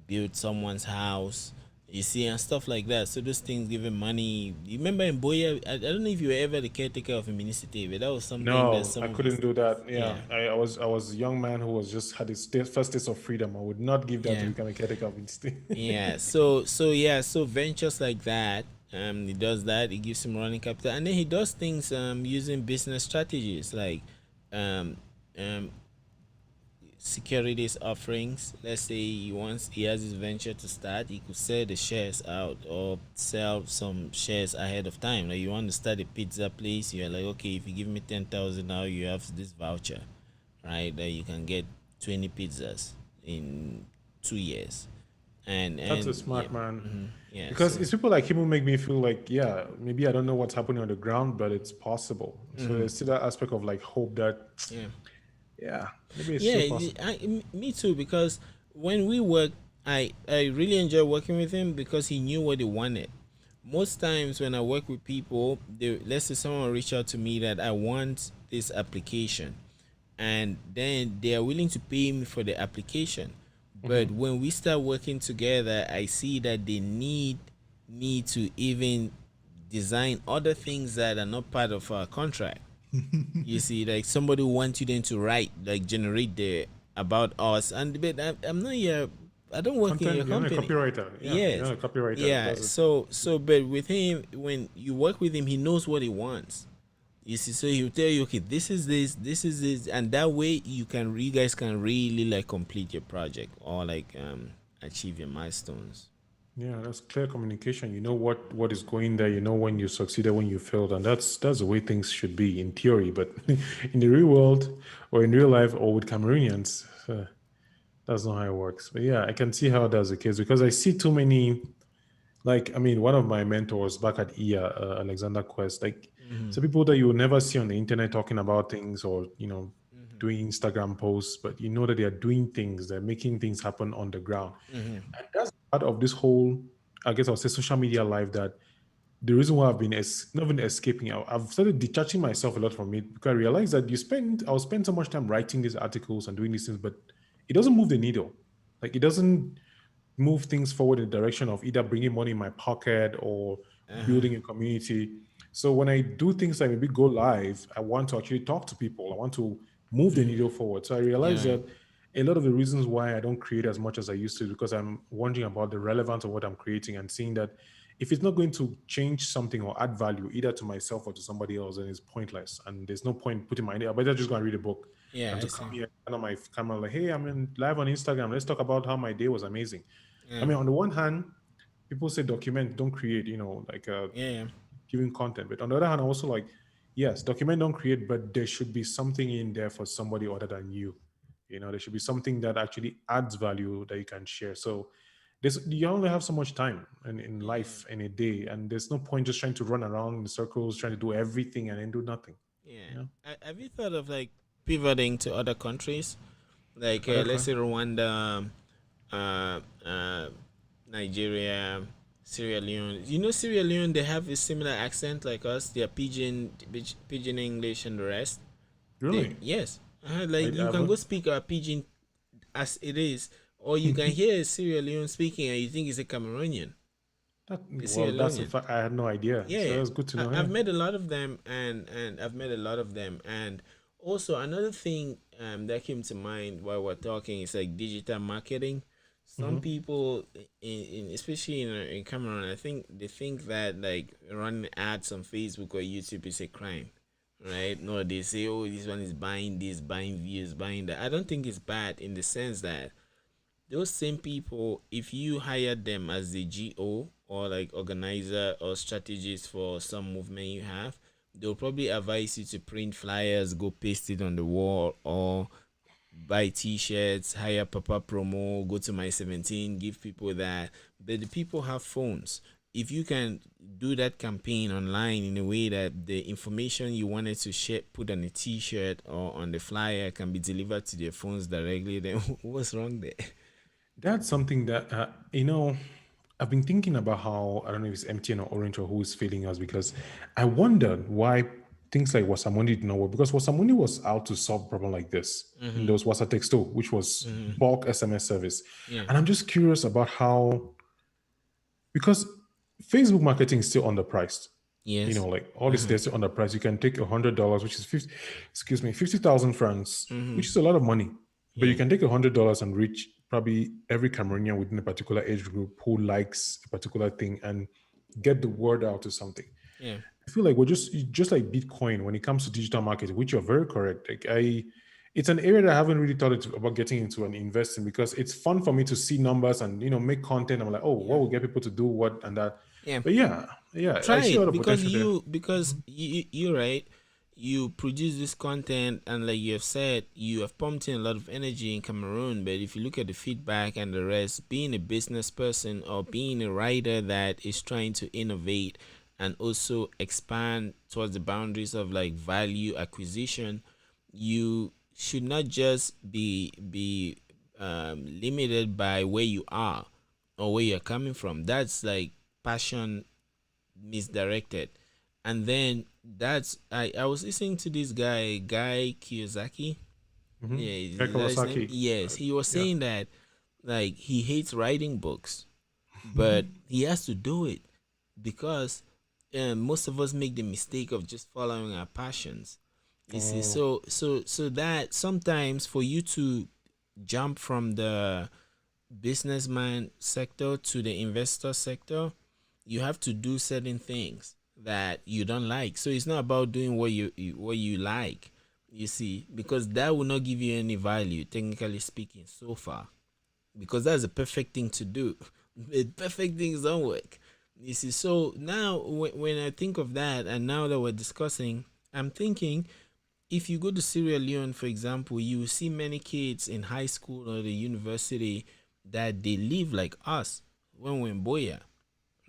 build someone's house. You see, and stuff like that. So those things give him money. You remember in Boya, I don't know if you were ever the caretaker of a municipality, but that was something that No, some I of couldn't his, do that. Yeah, yeah, I was a young man who was just had his first taste of freedom. I would not give that to yeah. become a caretaker of instinct. Yeah. So ventures like that. He does that. It gives him running capital, and then he does things using business strategies like um um securities offerings. Let's say he has his venture to start, he could sell the shares out or sell some shares ahead of time. Like you want to start a pizza place, you're like, okay, if you give me 10,000 now, you have this voucher, right? That you can get 20 pizzas in 2 years, That's a and yeah, smart man. yeah. Because So it's people like him who make me feel like, yeah, maybe I don't know what's happening on the ground, but it's possible. So there's still that aspect of like hope that, yeah. yeah, maybe it's Yeah, still possible. me too. Because when we work, I really enjoy working with him because he knew what he wanted. Most times when I work with people, let's say someone reach out to me that I want this application, and then they are willing to pay me for the application. But when we start working together, I see that they need me to even design other things that are not part of our contract. You see, like somebody wants you then to write, like generate the about us, and but I'm not here. I don't work in your Content, you're not a company. copywriter. Yeah, you're Yes, not a copywriter that yeah. does it. But with him, when you work with him, he knows what he wants. You see, so he'll tell you, okay, this is this, and that way you guys can really like complete your project or like achieve your milestones. Yeah, that's clear communication. You know what is going there. You know when you succeeded, when you failed, and that's the way things should be in theory. But in the real world, or in real life, or with Cameroonians, That's not how it works. But yeah, I can see how that's the case because I see too many. Like, I mean, one of my mentors back at IA, Alexander Quest, like, Mm-hmm. so people that you will never see on the internet talking about things or, Mm-hmm. doing Instagram posts, but you know that they are doing things, they're making things happen on the ground. Mm-hmm. And that's part of this whole, I guess I'll say, social media life that the reason why I've been not even escaping, I've started detaching myself a lot from it because I realized that I'll spend so much time writing these articles and doing these things, but it doesn't move the needle. Like, it doesn't move things forward in the direction of either bringing money in my pocket or Uh-huh. building a community. So when I do things like maybe go live, I want to actually talk to people. I want to move the Mm-hmm. needle forward. So I Yeah, realized right. that a lot of the reasons why I don't create as much as I used to is because I'm wondering about the relevance of what I'm creating and seeing that if it's not going to change something or add value either to myself or to somebody else, then it's pointless. And there's no point putting my idea. I better just go and read a book Yeah, than I to come see. here and on my camera like, hey, I'm in live on Instagram. Let's talk about how my day was amazing. I Yeah. mean, on the one hand, people say document, don't create, like Yeah. giving content. But on the other hand, I also like, yes, document, don't create, but there should be something in there for somebody other than you. There should be something that actually adds value that you can share. So you only have so much time in Yeah. life in a day, and there's no point just trying to run around in circles, trying to do everything and then do nothing. Yeah. You know, Have you thought of like pivoting to other countries? Like other let's say con- Rwanda, uh, uh, Nigeria, Sierra Leone. You know Sierra Leone, they have a similar accent like us. They are pidgin English and the rest. They really, yes, like I you can haven't. go speak a pidgin as it is, or you can hear a Sierra Leone speaking and you think it's a Cameroonian, a Well, Sierra that's a Leonean. fact. I had no idea. So Yeah, that's good to know. I've Yeah. met a lot of them, and I've met a lot of them, and also another thing that came to mind while we're talking is like digital marketing. Some Hmm. people in especially in Cameroon, I think they think that like running ads on Facebook or YouTube is a crime, right? No, they say, oh, this one is buying this, buying views, buying that. I don't think it's bad in the sense that those same people, if you hire them as the GO or like organizer or strategist for some movement you have, they'll probably advise you to print flyers, go paste it on the wall, or buy t-shirts, hire papa promo, go to my 17, give people that. But the people have phones. If you can do that campaign online in a way that the information you wanted to share, put on a t-shirt or on the flyer can be delivered to their phones directly, then what's wrong there? That's something that I've been thinking about how I don't know if it's MTN or Orange or who is failing us because I wondered why things like Wasamundi did not work because Wasamundi was out to solve a problem like this. And there Mm-hmm. was Wasa Texto, which was Mm-hmm. bulk SMS service. Yeah. And I'm just curious about how because Facebook marketing is still underpriced. Yes. Like all this Uh-huh. they're still underpriced. You can take $100, which is 50, excuse me, 50,000 francs, Mm-hmm. which is a lot of money. But you Yeah. can take $100 and reach probably every Cameroonian within a particular age group who likes a particular thing and get the word out to something. Yeah. I feel like we're just like Bitcoin when it comes to digital marketing, which you're very correct. It's an area that I haven't really about getting into and investing because it's fun for me to see numbers and make content. I'm like, oh, what Yeah. will get people to do what and that. Yeah. But yeah, I Try see a lot it of because potential there. you're right. You produce this content and like you have said, you have pumped in a lot of energy in Cameroon. But if you look at the feedback and the rest, being a business person or being a writer that is trying to innovate and also expand towards the boundaries of like value acquisition, you should not just be limited by where you are or where you're coming from. That's like passion misdirected. And then I was listening to this guy Kiyosaki. Mm-hmm. Yeah, Guy is that his name? Kawasaki. Yes, he was Yeah. saying that like he hates writing books, but he has to do it because most of us make the mistake of just following our passions. You see, Oh, so that sometimes for you to jump from the businessman sector to the investor sector, you have to do certain things that you don't like. So it's not about doing what you like. You see, because that will not give you any value, technically speaking, so far. Because that's a perfect thing to do. The perfect things don't work. You see, so now when I think of that, and now that we're discussing, I'm thinking if you go to Sierra Leone, for example, you will see many kids in high school or the university that they live like us when we're in Boya,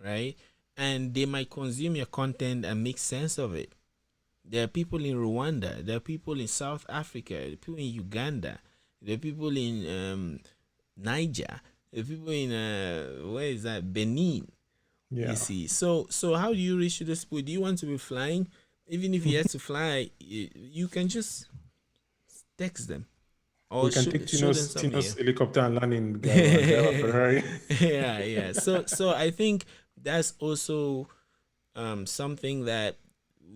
right? And they might consume your content and make sense of it. There are people in Rwanda, there are people in South Africa, there are people in Uganda, there are people in Niger, there are people in where is that, Benin. You Yeah. see, so how do you reach this point? Do you want to be flying? Even if you have to fly, you can just text them We or can take show them something. Yeah. Tino's helicopter and land in Garo and drive a Ferrari. Yeah, yeah. So I think that's also something that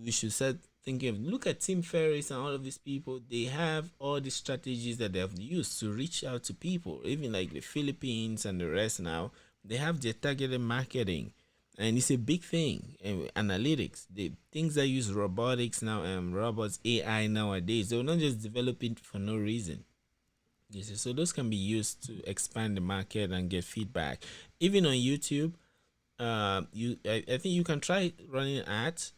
we should start thinking of. Look at Tim Ferriss and all of these people. They have all the strategies that they have used to reach out to people. Even like the Philippines and the rest now, they have their targeted marketing. And it's a big thing. And analytics, the things that use robotics now, robots, AI nowadays, they're not just developing for no reason. Yes, so those can be used to expand the market and get feedback. Even on YouTube, I think you can try running ads,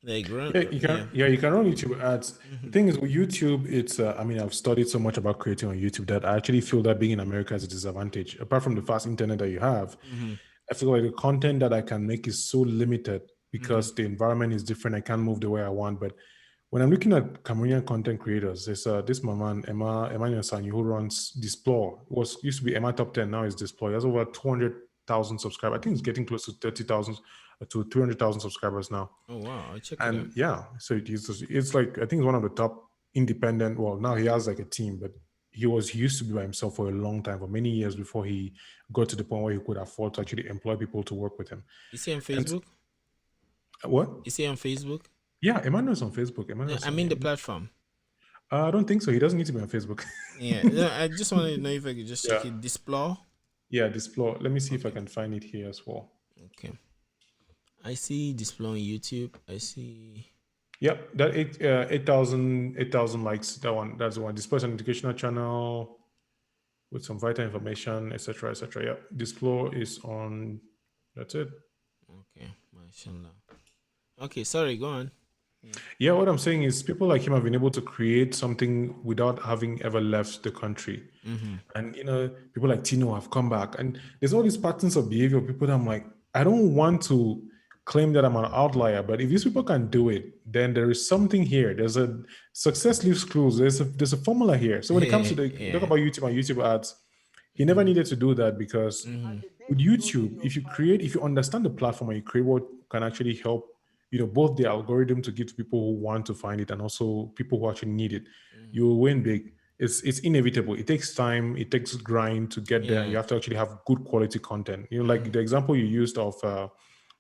like run, Yeah, you yeah. can. Yeah, you can run YouTube ads. The Mm-hmm. thing is with YouTube, it's. I mean, I've studied so much about creating on YouTube that I actually feel that being in America is a disadvantage. Apart from the fast internet that you have, Mm-hmm. I feel like the content that I can make is so limited Mm-hmm. because the environment is different. I can't move the way I want. But when I'm looking at Cameroonian content creators, there's this my man Emmanuel Sanyu who runs Displore. It was used to be Emma Top 10, now it's Displore. He has over 200,000 subscribers. I think it's getting close to 30,000 to 300,000 subscribers now. Oh wow, I'll check it out. And yeah, so it's like I think it's one of the top independent. Well, now he has like a team, but he used to be by himself for a long time, for many years before he got to the point where he could afford to actually employ people to work with him. Is he on And Facebook? what? Is he on Facebook? Yeah, Emmanuel's on Facebook. No, Emmanuel's I on. mean the platform. I don't think so. He doesn't need to be on Facebook. Yeah, no, I just wanted to know if I could just check Yeah, it. Displore. yeah. Displore. Let me see if I Okay, can find it here as well. okay. I see Displore on YouTube. I see. Yep, that 8,000 likes. That one. That's the one. Displore an educational channel with some vital information, etc., etc. Yeah, Displore is on. That's it. Okay, mashallah. Okay, sorry. Go on. Yeah. Yeah, what I'm saying is people like him have been able to create something without having ever left the country. Mm-hmm. And people like Tino have come back. And there's all these patterns of behavior of people that I'm like, I don't want to claim that I'm an outlier, but if these people can do it, then there is something here. There's a success leaves clues. There's a formula here. So when it comes to the talk Yeah. about YouTube and YouTube ads, he never Mm-hmm. needed to do that because Mm-hmm. with YouTube, if you understand the platform and you create what can actually help, both the algorithm to give to people who want to find it and also people who actually need it, you Mm-hmm. will win big. It's inevitable. It takes time. It takes grind to get there. Yeah. You have to actually have good quality content. Mm-hmm. Like the example you used of,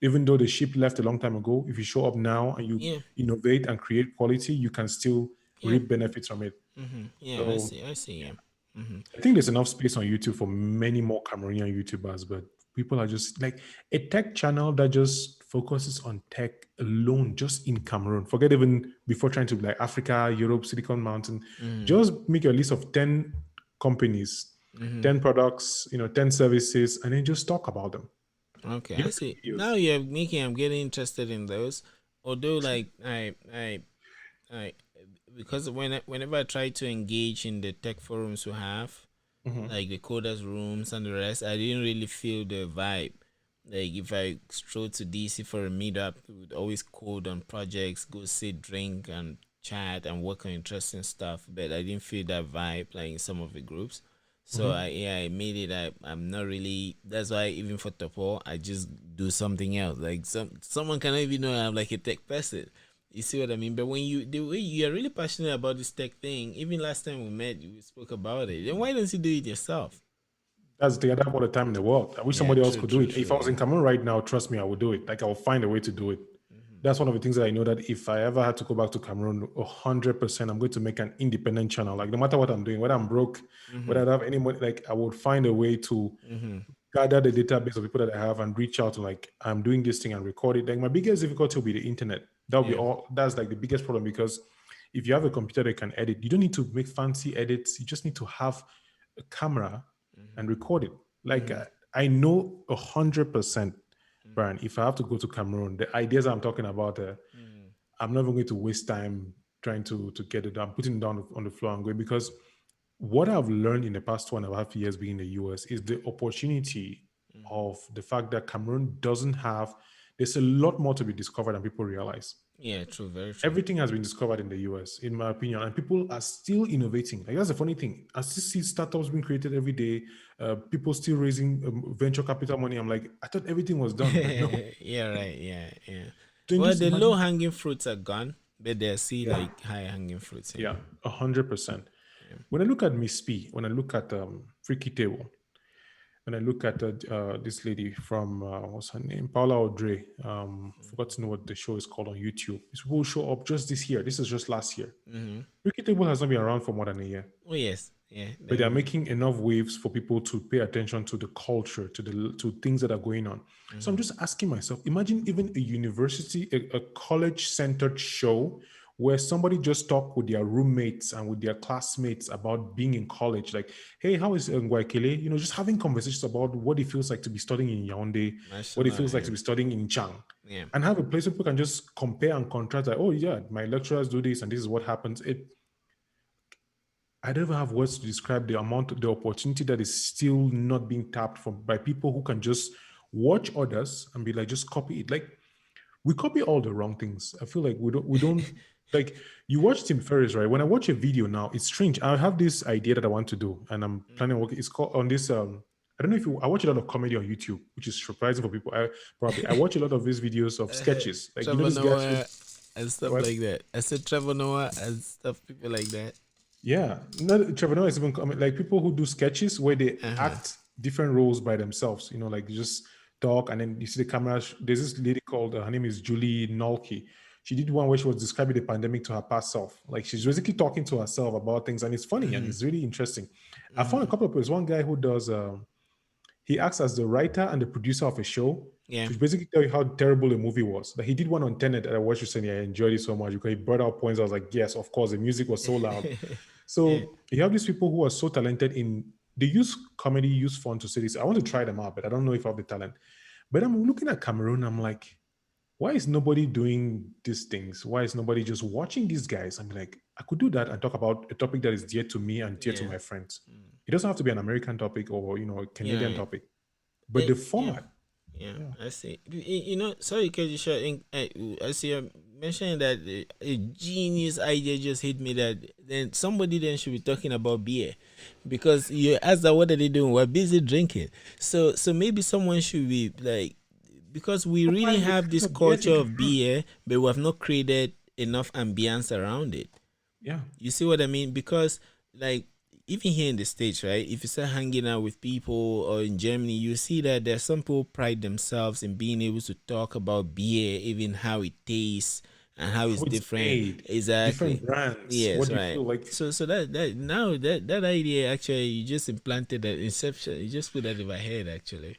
even though the ship left a long time ago, if you show up now and you Yeah. innovate and create quality, you can still Yeah. reap benefits from it. Mm-hmm. Yeah. I So see. I see. Yeah. Mm-hmm. I think there's enough space on YouTube for many more Cameroonian YouTubers, but people are just like a tech channel that just focuses on tech alone, just in Cameroon. Forget even before trying to be like Africa, Europe, Silicon Mountain. Mm-hmm. Just make a list of 10 companies, Mm-hmm. 10 products, 10 services, and then just talk about them. Okay, I Just see. videos. Now you're making. I'm getting interested in those. Although, like I, because whenever I try to engage in the tech forums we have, Mhm. like the coders rooms and the rest, I didn't really feel the vibe. Like if I stroll to DC for a meetup, we would always code on projects, go sit, drink, and chat and work on interesting stuff. But I didn't feel that vibe like in some of the groups. So Mhm. I made it. I'm not really. That's why even for Topo, I just do something else. Like someone cannot even know I'm like a tech person. You see what I mean? But when the way you are really passionate about this tech thing, even last time we met, we spoke about it. Then why don't you do it yourself? That's the other all the time in the world. I wish Yeah, somebody else true, could do true, it. If I true. was Yeah. in Cameroon right now, trust me, I would do it. Like I will find a way to do it. Mm-hmm. That's one of the things that I know that if I ever had to go back to Cameroon, 100%, I'm going to make an independent channel. Like no matter what I'm doing, whether I'm broke, Mm-hmm. whether I don't have any money, like I would find a way to Mm-hmm. gather the database of people that I have and reach out to like I'm doing this thing and record it. Like my biggest difficulty will be the internet. That will be Yeah. all. That's like the biggest problem because if you have a computer that can edit, you don't need to make fancy edits. You just need to have a camera Mm-hmm. and record it. Like Mm-hmm. I know 100%, Mm-hmm. Brian. If I have to go to Cameroon, the ideas I'm talking about, Mm-hmm. I'm not even going to waste time. trying to get it down, putting it down on the floor and going. Because what I've learned in the past 2.5 years being in the US is the opportunity Hmm. of the fact that Cameroon doesn't have, there's a lot more to be discovered than people realize. Yeah, true, very true. Everything has been discovered in the US, in my opinion, and people are still innovating. Like that's the funny thing. I still see startups being created every day. People still raising venture capital money. I'm like, I thought everything was done, but no. Yeah, right. Yeah, yeah. Then Well, just the low imagine. hanging fruits are gone, but there's still Yeah, like high hanging fruits. Yeah. yeah, 100%. Yeah. When I look at Miss P, when I look at Freaky Table, when I look at this lady from what's her name, Paula Audrey. Forgot to know what the show is called on YouTube. These people show up just this year. This is just last year. Mm-hmm. Freaky Table has not been around for more than a year, Oh yes. Yeah. but they are Then. making enough waves for people to pay attention to the culture, to things that are going on. So I'm Mm-hmm. just asking myself, imagine even a university, a college centered show where somebody just talk with their roommates and with their classmates about being in college. Like, hey, how is Ngwaikele? Just having conversations about what it feels like to be studying in Yaoundé, what it Mashallah. feels like to be studying in Chang, Yeah. and have a place where people can just compare and contrast. Like, oh yeah, my lecturers do this, and this is what happens. I don't even have words to describe the amount, the opportunity that is still not being tapped from by people who can just watch others and be like, just copy it. Like we copy all the wrong things. I feel like we don't like you watch Tim Ferriss, right? When I watch a video now, it's strange. I have this idea that I want to do, and I'm planning on working. It's called on this. I don't know if you. I watch a lot of comedy on YouTube, which is surprising for people. I watch a lot of these videos of sketches, like Trevor these guys who Noah and stuff what. like that. I said Trevor Noah and stuff, people like that. Yeah, not Trevor Noah is even like people who do sketches where they Uh huh. act different roles by themselves. Like you just talk and then you see the camera. There's this lady called her name is Julie Nolke. She did one where she was describing the pandemic to her past self. Like she's basically talking to herself about things, and it's funny and Mm-hmm. it's really interesting. I found a Mm-hmm. couple of people. There's one guy who does. He acts as the writer and the producer of a show Yeah. to basically tell you how terrible a movie was. Like he did one on Tenet that I watched recently. I enjoyed it so much because he brought out points. I was like, yes, of course, the music was so loud. Yeah. So you have these people who are so talented in they use comedy, use fun to say this. I want to try them out, but I don't know if I have the talent. But I'm looking at Cameroon, I'm like, why is nobody doing these things? Why is nobody just watching these guys? I'm like, I could do that and talk about a topic that is dear to me and dear to Yeah. my friends. Mm. It doesn't have to be an American topic or a Yeah. Canadian Right. topic, but the Yeah. format, Yeah, yeah, I see. Sorry, cut you short. I see you mentioning that a genius idea just hit me that then somebody then should be talking about beer because you asked that what are they doing? We're busy drinking. So maybe someone should be like because we really combine the have kind this of beers culture in of Cameroon. beer, but we have not created enough ambience around it. Yeah, You see what I mean? Because like even here in the States, right? If you start hanging out with people or in Germany, you see that there's some people pride themselves in being able to talk about beer, even how it tastes and how it's how it's different. made, different Exactly. brands. What Yes, do you right. feel like? So that now that idea actually you just implanted that inception. You just put that in my head actually.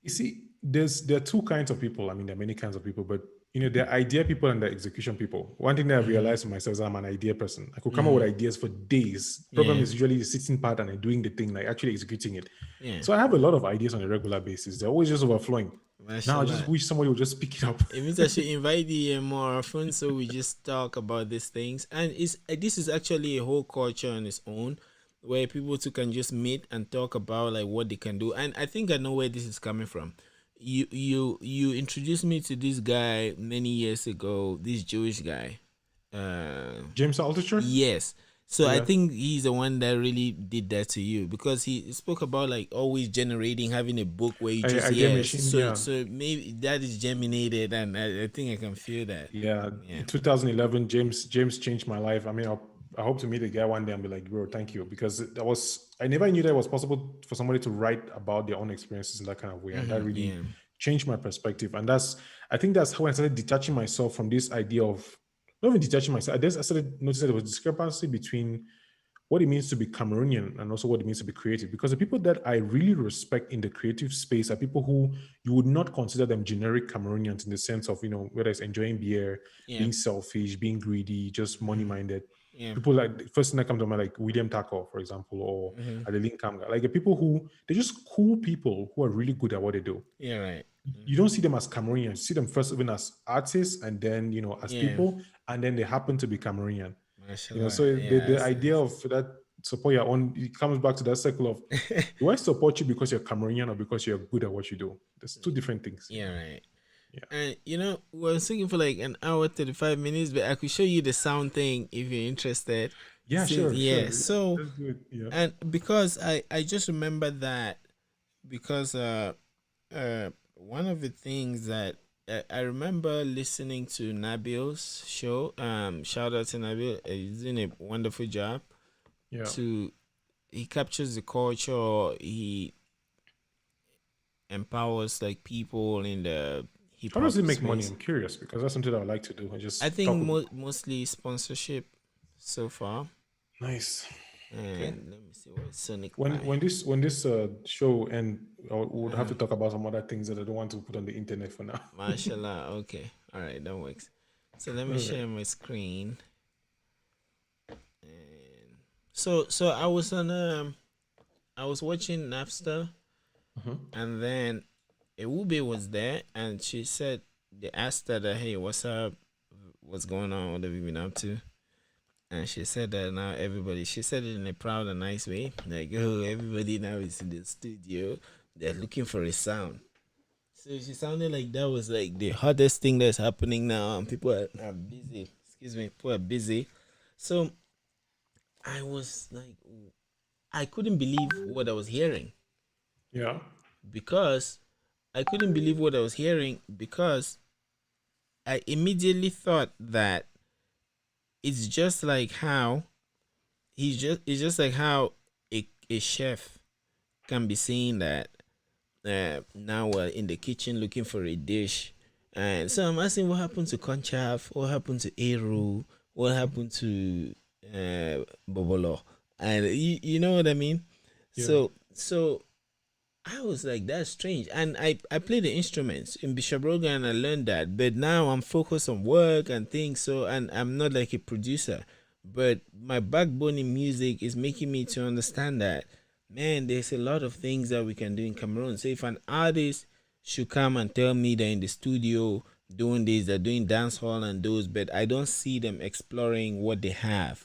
You see, there are two kinds of people. I mean, there are many kinds of people, but there are idea people and there are execution people. One thing that I've Mhm. realized for myself is I'm an idea person. I could come up with Mhm. ideas for days. Problem Yeah. is usually the sitting part and then doing the thing, like actually executing it. Yeah. So I have a lot of ideas on a regular basis. They're always just overflowing. Now I just Mashallah. wish somebody would just pick it up. It means I should invite you here more often so we just talk about these things. And this is actually a whole culture on its own where people too can just meet and talk about like what they can do. And I think I know where this is coming from. You introduced me to this guy many years ago, this Jewish guy. James Altucher? Yes. So I Yeah. think he's the one that really did that to you because he spoke about like always generating, having a book where you just Idea yes. machine, So yeah. so maybe that is germinated, and I think I can feel that. Yeah, Yeah. in 2011, James changed my life. I mean, I hope to meet a guy one day and be like, bro, thank you, because I never knew that it was possible for somebody to write about their own experiences in that kind of way, and that really Yeah. changed my perspective. And I think that's how I started detaching myself from this idea of not even detaching myself. I started noticing there was discrepancy between what it means to be Cameroonian and also what it means to be creative. Because the people that I really respect in the creative space are people who you would not consider them generic Cameroonians in the sense of, whether it's enjoying beer, Yeah. being selfish, being greedy, just money minded. Yeah. People like the first thing that comes to mind, like William Taco, for example, or Adeline Kamga, like the people who they're just cool people who are really good at what they do. Yeah. Right. You don't see them as Cameroonians. You see them first even as artists and then, as Yeah. people, and then they happen to be Cameroonian. So Mashallah. the Yes. idea of that support your own, it comes back to that circle of, do I support you because you're Cameroonian or because you're good at what you do? There's two different things. Yeah, right. Yeah. And we're singing for like an hour 35 minutes, but I could show you the sound thing if you're interested. Yeah, Since sure, yeah, sure. so Let's do it. Yeah. and because I just remember that because one of the things that I remember listening to Nabil's show. Shout out to Nabil. He's doing a wonderful job. Yeah. To He captures the culture. He empowers like people in the hip How does hop it make money? space. I'm curious because that's something I would like to do. I I just talk think with. mostly sponsorship so far. Nice. Okay. And let me see what Sonic When Pie. this show and we'll have to talk about some other things that I don't want to put on the internet for now. Mashallah. Okay. All right, that works. So let me All right. share my screen. And so I was watching Napster, and then Ewube was there, and she said they asked her that, hey, what's up, what's going on, what have you been up to? And she said that now everybody, she said it in a proud and nice way, like, oh, everybody now is in the studio, they're looking for a sound. So she sounded like that was like the hottest thing that's happening now, and people are busy. Excuse me, people are busy. So I was like, I couldn't believe what I was hearing, Yeah. because I couldn't believe what I was hearing because I immediately thought that it's just like how it's just like how a chef can be saying that now we're in the kitchen looking for a dish. And so I'm asking, what happened to Conchaf? What happened to Eru? What happened to Bobolo? And you know what I mean? Yeah. So I was like, that's strange. And I play the instruments in Bishop Rogan, and I learned that. But now I'm focused on work and things. So, and I'm not like a producer. But my backbone in music is making me to understand that, man, there's a lot of things that we can do in Cameroon. So if an artist should come and tell me they're in the studio doing this, they're doing dance hall and those, but I don't see them exploring what they have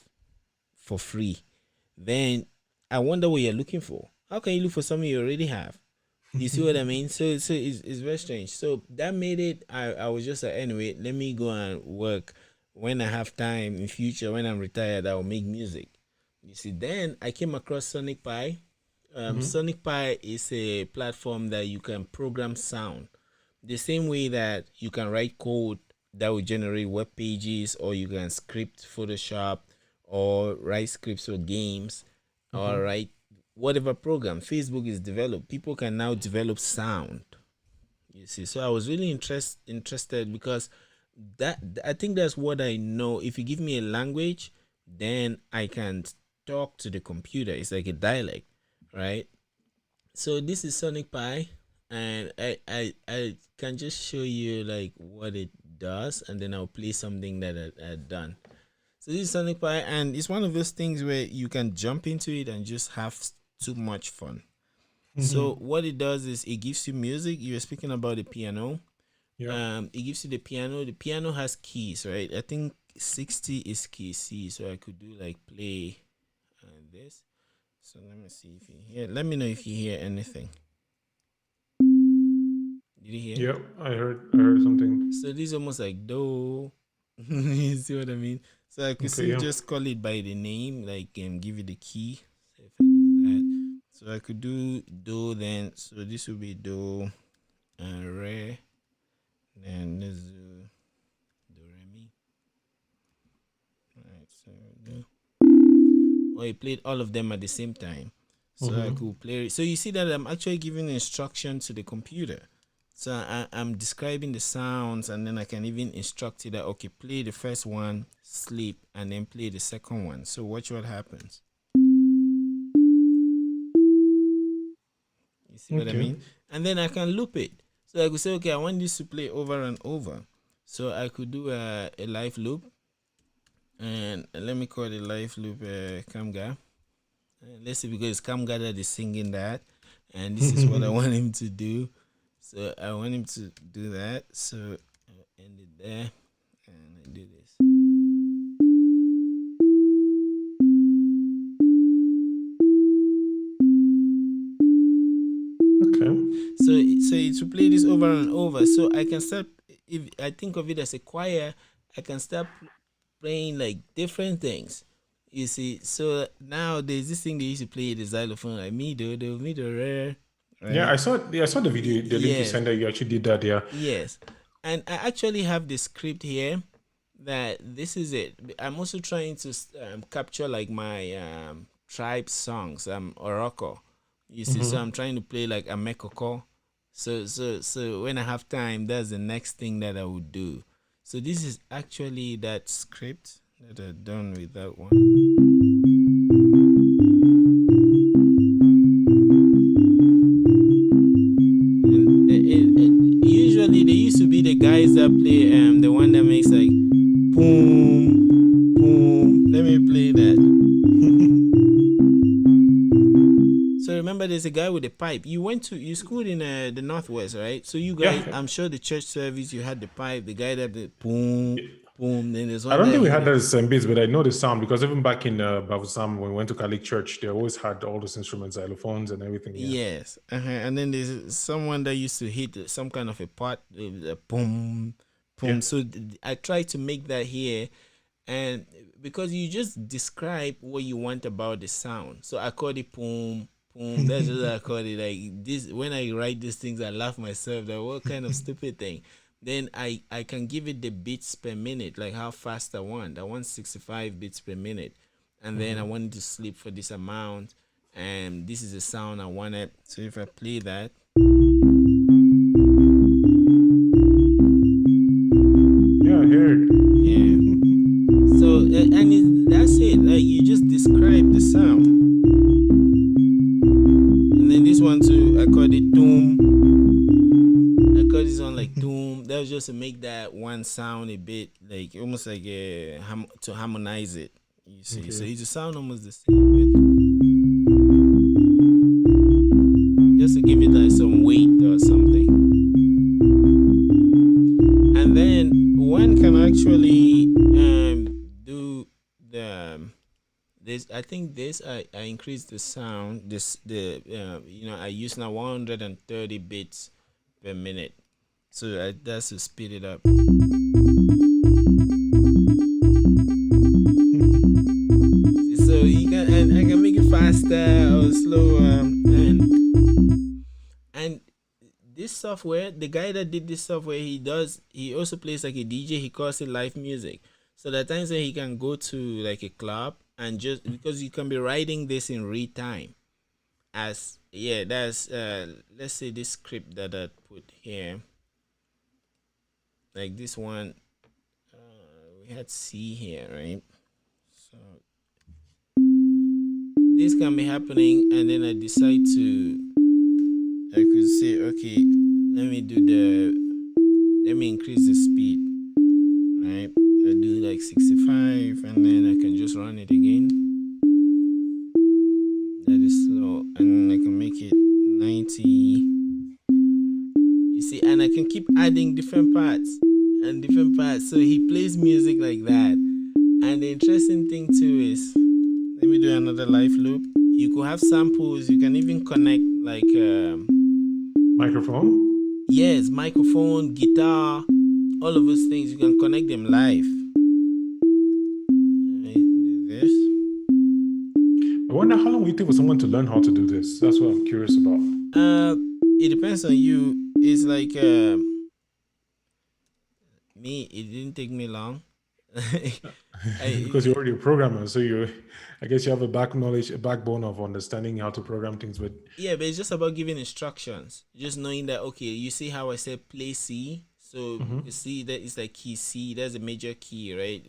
for free, then I wonder what you're looking for. How can you look for something you already have? You see what I mean? So it's very strange. So that made it. I was just like, anyway, let me go and work. When I have time in future, when I'm retired, I will make music. You see, then I came across Sonic Pi. Sonic Pi is a platform that you can program sound the same way that you can write code that will generate web pages, or you can script Photoshop, or write scripts for games, or write whatever program Facebook is developed. People can now develop sound. You see, so I was really interested because that I think that's what I know. If you give me a language, then I can talk to the computer. It's like a dialect, right? So this is Sonic Pi, and I can just show you like what it does, and then I'll play something that I've done. So this is Sonic Pi, and it's one of those things where you can jump into it and just have too much fun. So what it does is it gives you music. You were speaking about the piano. Yeah. It gives you the piano. The piano has keys, right? I think 60 is key C. So I could do like play this. So let me see if you hear. Let me know if you hear anything. Did you hear? Yeah. I heard something. So this is almost like do. You see what I mean? So I could Okay. still Yeah. just call it by the name, like give you the key. So if I do that, so I could do do then. So this will be do and re. Then this is do re mi. Right. So do. Or I played all of them at the same time. So I could play it. So you see that I'm actually giving instruction to the computer. So I'm describing the sounds, and then I can even instruct it that, okay, play the first one, sleep, and then play the second one. So watch what happens. You see what I Okay. mean? And then I can loop it. So I could say, okay, I want this to play over and over. So I could do a live loop. And let me call the live loop Kamga. Let's see, because it's Kamga that is singing that. And this is what I want him to do. So I want him to do that. So I'll end it there, and I do this. So to play this over and over. So I can start, if I think of it as a choir, I can start playing like different things. You see, so now there's this thing they used to play the xylophone like me do re, Yeah, right? I saw the video, the link you Yes, sent that you actually did that. Yeah. yes. And I actually have the script here that this is it. I'm also trying to capture like my tribe songs. Oroko. You see, so I'm trying to play like a mekoko. So when I have time, that's the next thing that I would do. So this is actually that script that I've done with that one. And usually they used to be the guys that play the one that makes like boom boom. Let me play that. So remember, there's a guy with a pipe. You schooled in the northwest, right? So you guys, Yeah. I'm sure the church service you had the pipe. The guy that did boom boom. Then there's I one don't that think we hit had it. that as same beats, but I know the sound because even back in Bavusam, when we went to Catholic church, they always had all those instruments, xylophones and everything. Yeah. Yes, and then there's someone that used to hit some kind of a pot, boom, Yeah. boom. So I try to make that here, and because you just describe what you want about the sound. So I call it boom, boom. That's just what I call it. Like this, when I write these things, I laugh myself. That what kind of stupid thing? Then I can give it the beats per minute, like how fast I want. I want 65 beats per minute, and then I want it to sleep for this amount, and this is the sound I wanted. So if I play that, Yeah, I heard. yeah. So that's it. Like you just describe the sound, and then this one too, I called it doom. I called this one like doom. That was just to make that one sound a bit like almost like to harmonize it. You see, so Okay. it's a sound almost the same, but just to give it like some weight or something. And then one can actually do the this. I think this I increased the sound. This the I use now 130 bits per minute. So that's to speed it up. So you can, and I can make it faster or slower, and this software, the guy that did this software, he also plays like a DJ. He calls it live music. So there are times that he can go to like a club and just because you can be writing this in real time. As yeah, that's let's say this script that I put here, like this one, we had C here, right? So this can be happening, and then I decide to, I could say, okay, let me increase the speed, right? I do like 65, and then I can just run it again. That is slow, and I can make it 90. You see, and I can keep adding different parts and different parts. So he plays music like that. And the interesting thing too is, let me do another live loop. You could have samples. You can even connect like Microphone? yes, microphone, guitar, all of those things. You can connect them live. Right, do this. I wonder how long will it take for someone to learn how to do this? That's what I'm curious about. Uh, it depends on you. It's like me. It didn't take me long. Because you're I, already a programmer, so I guess you have a a backbone of understanding how to program things. But yeah, but it's just about giving instructions. Just knowing that okay, you see how I said play C. So you see that it's like key C. That's a major key, right?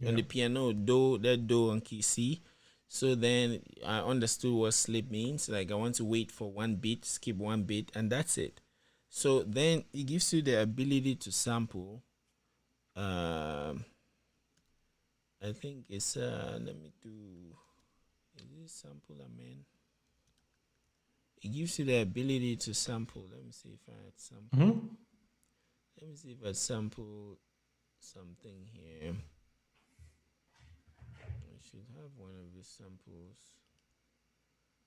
On yeah, the piano, do that do on key C. So then I understood what sleep means. Like I want to wait for one beat, skip one beat, and that's it. So then it gives you the ability to sample. Um, I think it's let me do. Is this sample? I mean, it gives you the ability to sample. Let me see if I had sample. Let me see if I sample something here. I should have one of these samples.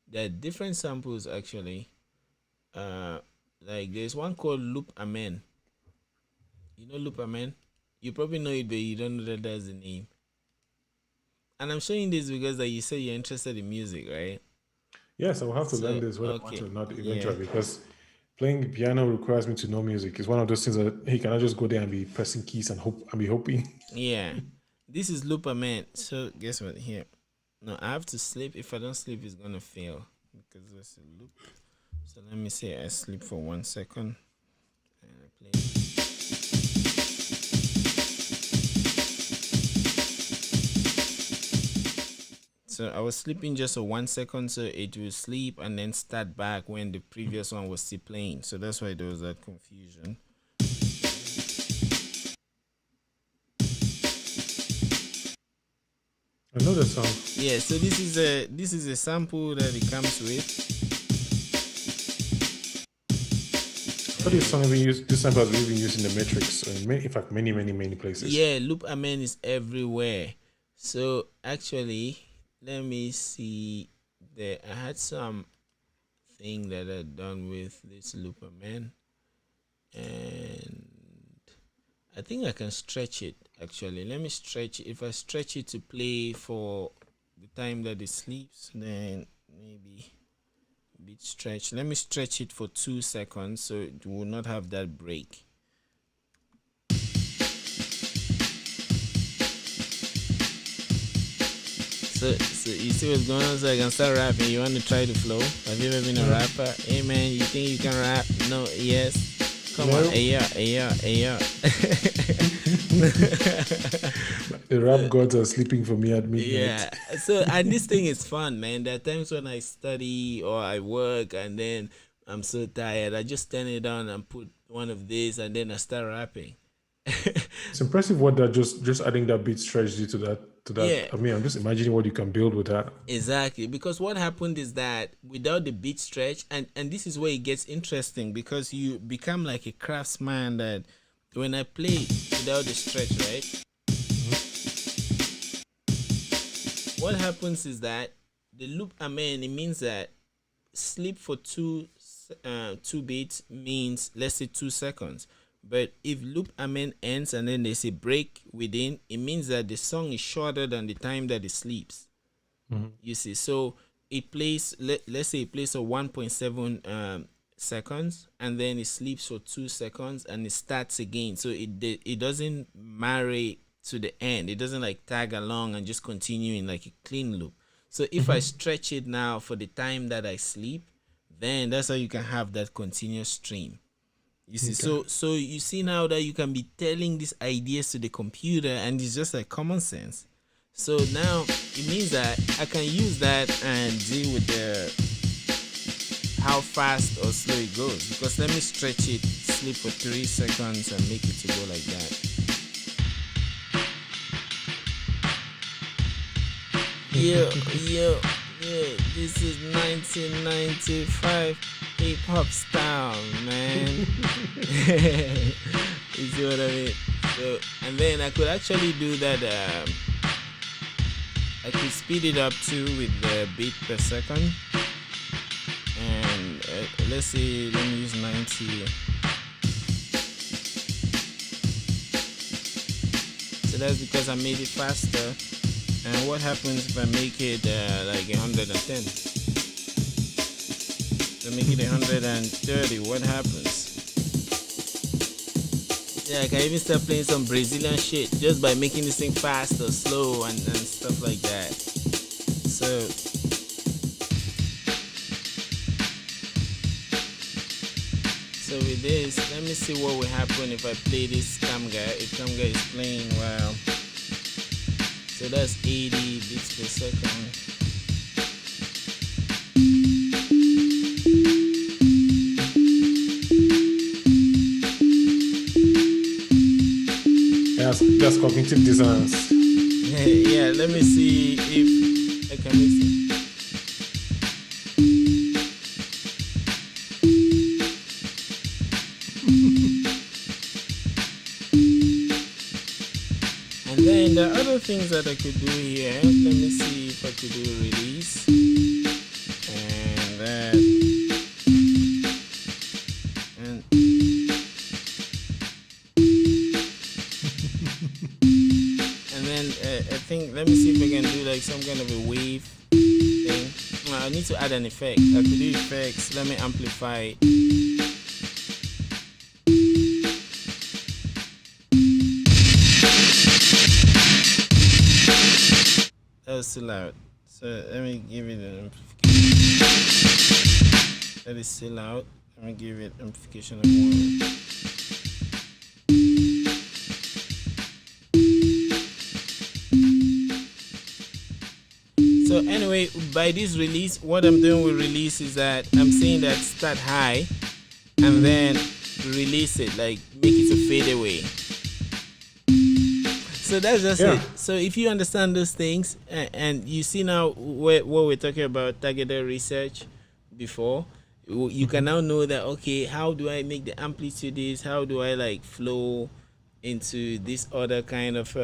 There are different samples actually. Uh, Like there's one called Loop Amen. You know Loop Amen? You probably know it, but you don't know that that's the name. And I'm showing this because like you say you're interested in music, right? Yes, I will have to learn So this whether I want okay, to or not yeah, eventually because playing piano requires me to know music. It's one of those things that he cannot just go there and be pressing keys and hope and be hoping. yeah. This is Loop Amen. So guess what? Here, no, I have to sleep. If I don't sleep, it's gonna fail because there's a loop. So let me say I sleep for 1 second and I play. So I was sleeping just for 1 second, so it will sleep and then start back when the previous one was still playing. So that's why there was that confusion. I know the song. Yeah, so this is a sample that it comes with. What is song we use? This sample has really been used in the Matrix. In fact, many places. Yeah, Loop Amen is everywhere. So actually, let me see. There, I had some thing that I done with this Loop Amen, and I think I can stretch it. Actually, let me stretch it. If I stretch it to play for the time that it sleeps, then maybe a bit stretch. Let me stretch it for 2 seconds so it will not have that break. So you see what's going on? So I can start rapping. You want to try the flow? Have you ever been a rapper? Hey man, you think you can rap? No, yes. Come on, hey yeah. The rap gods are sleeping for me at midnight. Yeah. So and this thing is fun, man. There are times when I study or I work and then I'm so tired. I just turn it on and put one of these and then I start rapping. It's impressive what that just adding that beat stretched you to that. Yeah. I mean, I'm just imagining what you can build with that. Exactly, because what happened is that without the beat stretch, and this is where it gets interesting because you become like a craftsman. That when I play without the stretch, right? What happens is that the loop amen, it means that sleep for two beats means let's say 2 seconds. But if loop amen ends and then there's a break within, it means that the song is shorter than the time that it sleeps. You see, so it plays. Let's say it plays for 1.7 seconds, and then it sleeps for 2 seconds, and it starts again. So it doesn't marry to the end. It doesn't like tag along and just continue in like a clean loop. So if I stretch it now for the time that I sleep, then that's how you can have that continuous stream. You see, so you see now that you can be telling these ideas to the computer, and it's just like common sense. So now it means that I can use that and deal with the how fast or slow it goes. Because let me stretch it, sleep for 3 seconds, and make it to go like that. Yeah. This is 1995 hip hop style, man. You see what I mean? So, and then I could actually do that. I could speed it up too with the beat per second. And let's see, let me use 90. So that's because I made it faster. And what happens if I make it like 110? So make it 130, what happens? Yeah, I can even start playing some Brazilian shit just by making this thing fast or slow and stuff like that. So with this, let me see what will happen if I play this Kamga. If Kamga is playing well. So that's 80 beats per second. That's cognitive dissonance. Yeah, let me see if I can mix it. And then the other things that I could do here, let me see if I could do a release. And that. let me see if I can do like some kind of a wave thing. I need to add an effect. I could do effects. Let me amplify it. That was too loud. So let me give it an amplification. That is still loud. Let me give it amplification of 1. So anyway, by this release, what I'm doing with release is that I'm saying that start high and then release it, like make it a fade away. So that's just it. So if you understand those things, and you see now what we're talking about, targeted research before, you can now know that, okay, how do I make the amplitude this? How do I like flow into this other kind of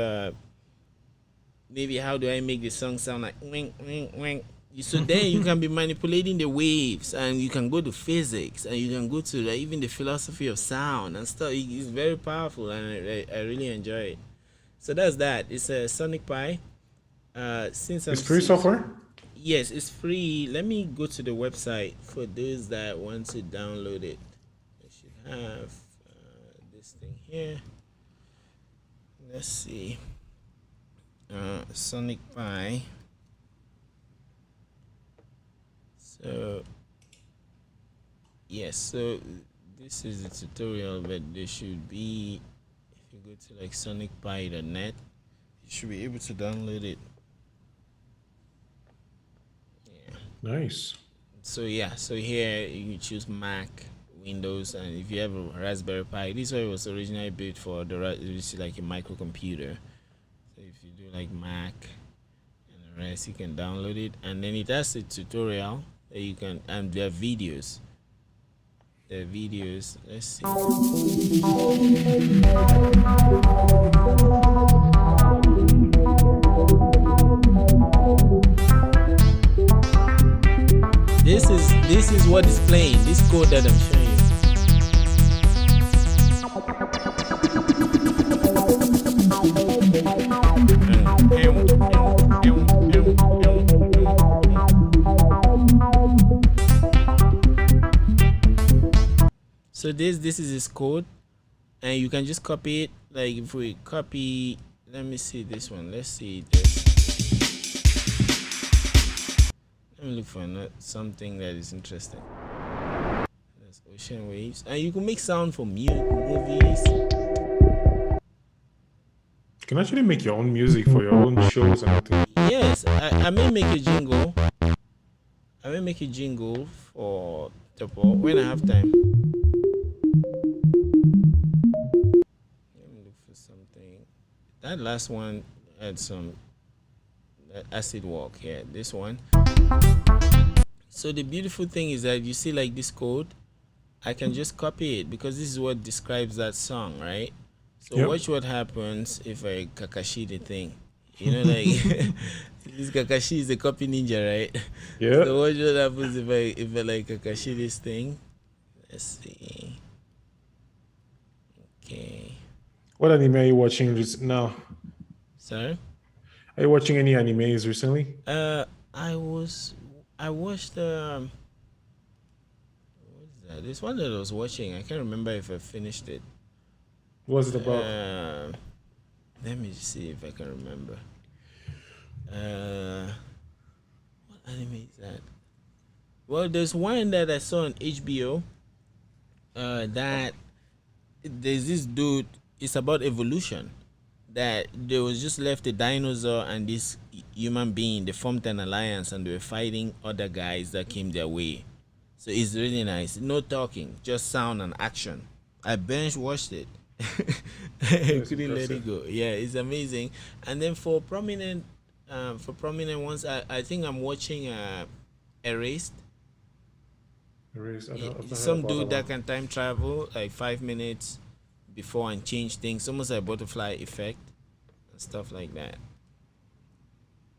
maybe how do I make the song sound like wing, wing, wing? So then you can be manipulating the waves, and you can go to physics, and you can go to like, even the philosophy of sound and stuff. It's very powerful, and I really enjoy it. So that's that. It's a Sonic Pi. Since it's free software? Yes, it's free. Let me go to the website for those that want to download it. I should have this thing here. Let's see. Sonic Pi. So yes, so this is the tutorial, but there should be, if you go to like sonicpi.net, you should be able to download it. Yeah. Nice. So yeah, so here you choose Mac, Windows, and if you have a Raspberry Pi, this one was originally built for the it's like a microcomputer. So if you do like Mac and the rest, you can download it, and then it has a tutorial that you can, and there are videos. The videos. Let's see. This is what is playing. This code that I'm showing So this is his code, and you can just copy it. Like if we copy, let me see this one. Let's see this. Let me look for something that is interesting. There's ocean waves, and you can make sound for movies. You can actually make your own music for your own shows and everything. Yes, I may make a jingle. I may make a jingle for Topo when I have time. That last one had some acid walk here. This one. So the beautiful thing is that you see like this code, I can just copy it because this is what describes that song, right? So watch what happens if I Kakashi the thing. You know, like this Kakashi is a copy ninja, right? Yeah. So watch what happens if I like Kakashi this thing. Let's see. Okay. What anime are you watching now? Sorry? Are you watching any animes recently? I watched what is that? This one that I was watching, I can't remember if I finished it. What's it about? Let me see if I can remember. What anime is that? Well, there's one that I saw on HBO. That there's this dude. It's about evolution. That there was just left a dinosaur and this human being. They formed an alliance and they were fighting other guys that came their way. So it's really nice. No talking, just sound and action. I binge watched it. I couldn't let it go. Yeah, it's amazing. And then for prominent ones, I think I'm watching Erased. Some dude that can time travel like 5 minutes before and change things, almost like butterfly effect and stuff like that.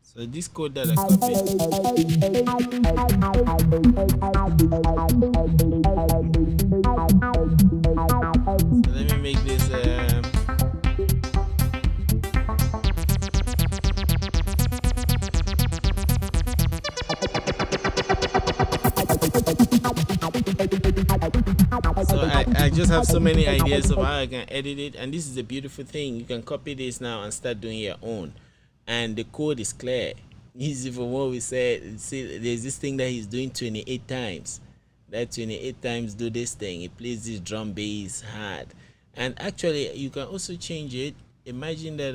So this code that I copied. So let me make this just have so many ideas of how I can edit it, and this is a beautiful thing. You can copy this now and start doing your own, and the code is clear. Easy from what we said. See, there's this thing that he's doing 28 times. That 28 times do this thing. It plays this drum bass hard, and actually you can also change it. Imagine that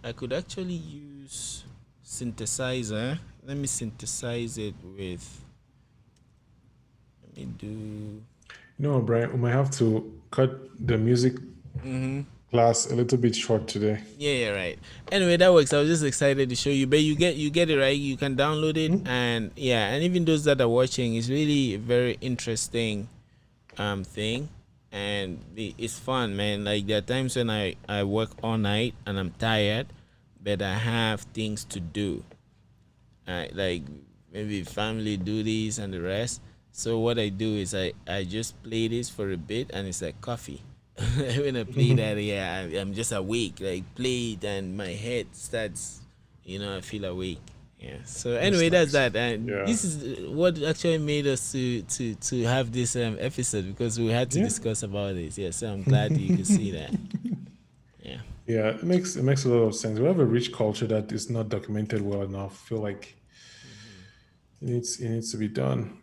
I could actually use synthesizer. Let me synthesize it with. Let me do. No, Brian, we might have to cut the music class a little bit short today. Yeah, right. Anyway, that works. I was just excited to show you, but you get it right. You can download it, and yeah, and even those that are watching, it's really a very interesting thing, and it's fun, man. Like there are times when I work all night and I'm tired, but I have things to do. Like maybe family duties and the rest. So what I do is I just play this for a bit, and it's like coffee. When I play that, yeah, I'm just awake. Like play it, and my head starts, I feel awake. Yeah. So anyway, that's that, and this is what actually made us to have this episode, because we had to discuss about this. Yeah. So I'm glad you could see that. Yeah. Yeah, it makes a lot of sense. We have a rich culture that is not documented well enough. I feel like it needs to be done.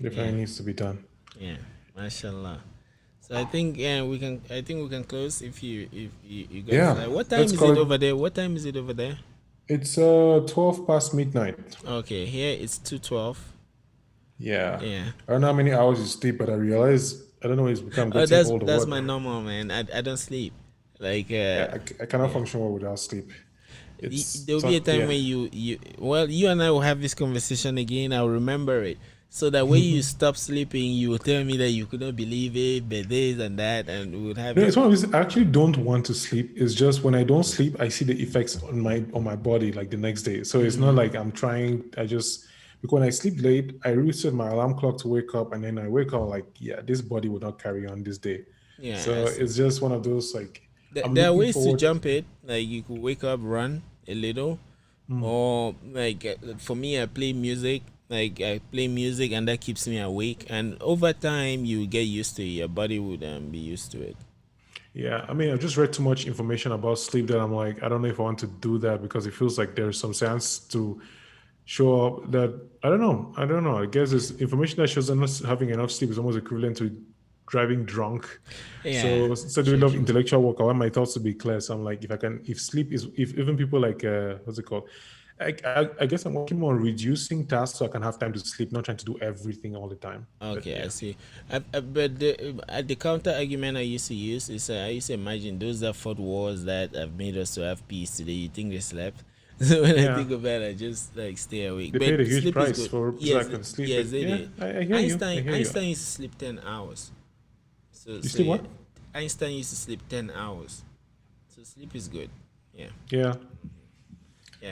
Definitely needs to be done. Yeah. Mashallah. So I think we can close if you guys. Yeah. What time is it over there? What time is it over there? It's 12 past midnight. Okay, here it's 2:12. Yeah. Yeah. I don't know how many hours you sleep, but I realize I don't know, it's become getting older. That's my normal, man. I don't sleep. Like I cannot function well without sleep. There'll be a time when you and I will have this conversation again. I'll remember it. So that when you stop sleeping, you will tell me that you could not believe it, but this and that, and we would have. No, it's one of these. I actually don't want to sleep. It's just when I don't sleep, I see the effects on my body like the next day. So it's not like I'm trying. Because when I sleep late, I reset my alarm clock to wake up, and then I wake up like, this body will not carry on this day. Yeah. So it's just one of those like. There are ways to jump it. Like you could wake up, run a little, or like for me, I play music. Like I play music, and that keeps me awake. And over time, you get used to it. Your body would be used to it. Yeah, I mean, I've just read too much information about sleep that I'm like, I don't know if I want to do that, because it feels like there's some sense to show up that I don't know. I guess it's information that shows that not having enough sleep is almost equivalent to driving drunk. Yeah. So doing a lot of intellectual work, I want my thoughts to be clear. So I'm like, if even people like what's it called? I guess I'm working more on reducing tasks so I can have time to sleep, not trying to do everything all the time. Okay, I see. But the counter argument I used to use is I used to imagine those that fought wars that have made us to have peace today. You think they slept? So when I think about it, I just like stay awake. They paid a huge price for so I can sleep. Yes, they did. I hear Einstein you. used to sleep 10 hours. So you sleep what? Einstein used to sleep 10 hours. So sleep is good. Yeah. Yeah.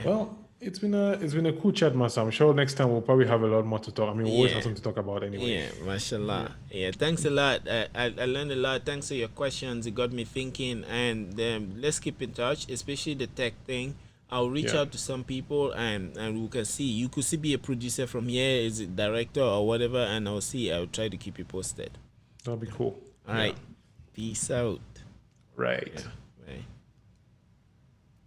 Well, it's been a cool chat, Master. I'm sure next time we'll probably have a lot more to talk. I mean, we'll always have something to talk about anyway. Yeah, mashallah. Yeah, thanks a lot. I learned a lot. Thanks for your questions. It got me thinking. And let's keep in touch, especially the tech thing. I'll reach out to some people, and we can see. You could be a producer from here, is it director or whatever, and I'll try to keep you posted. That'll be cool. All right. Peace out. Right. Yeah, right.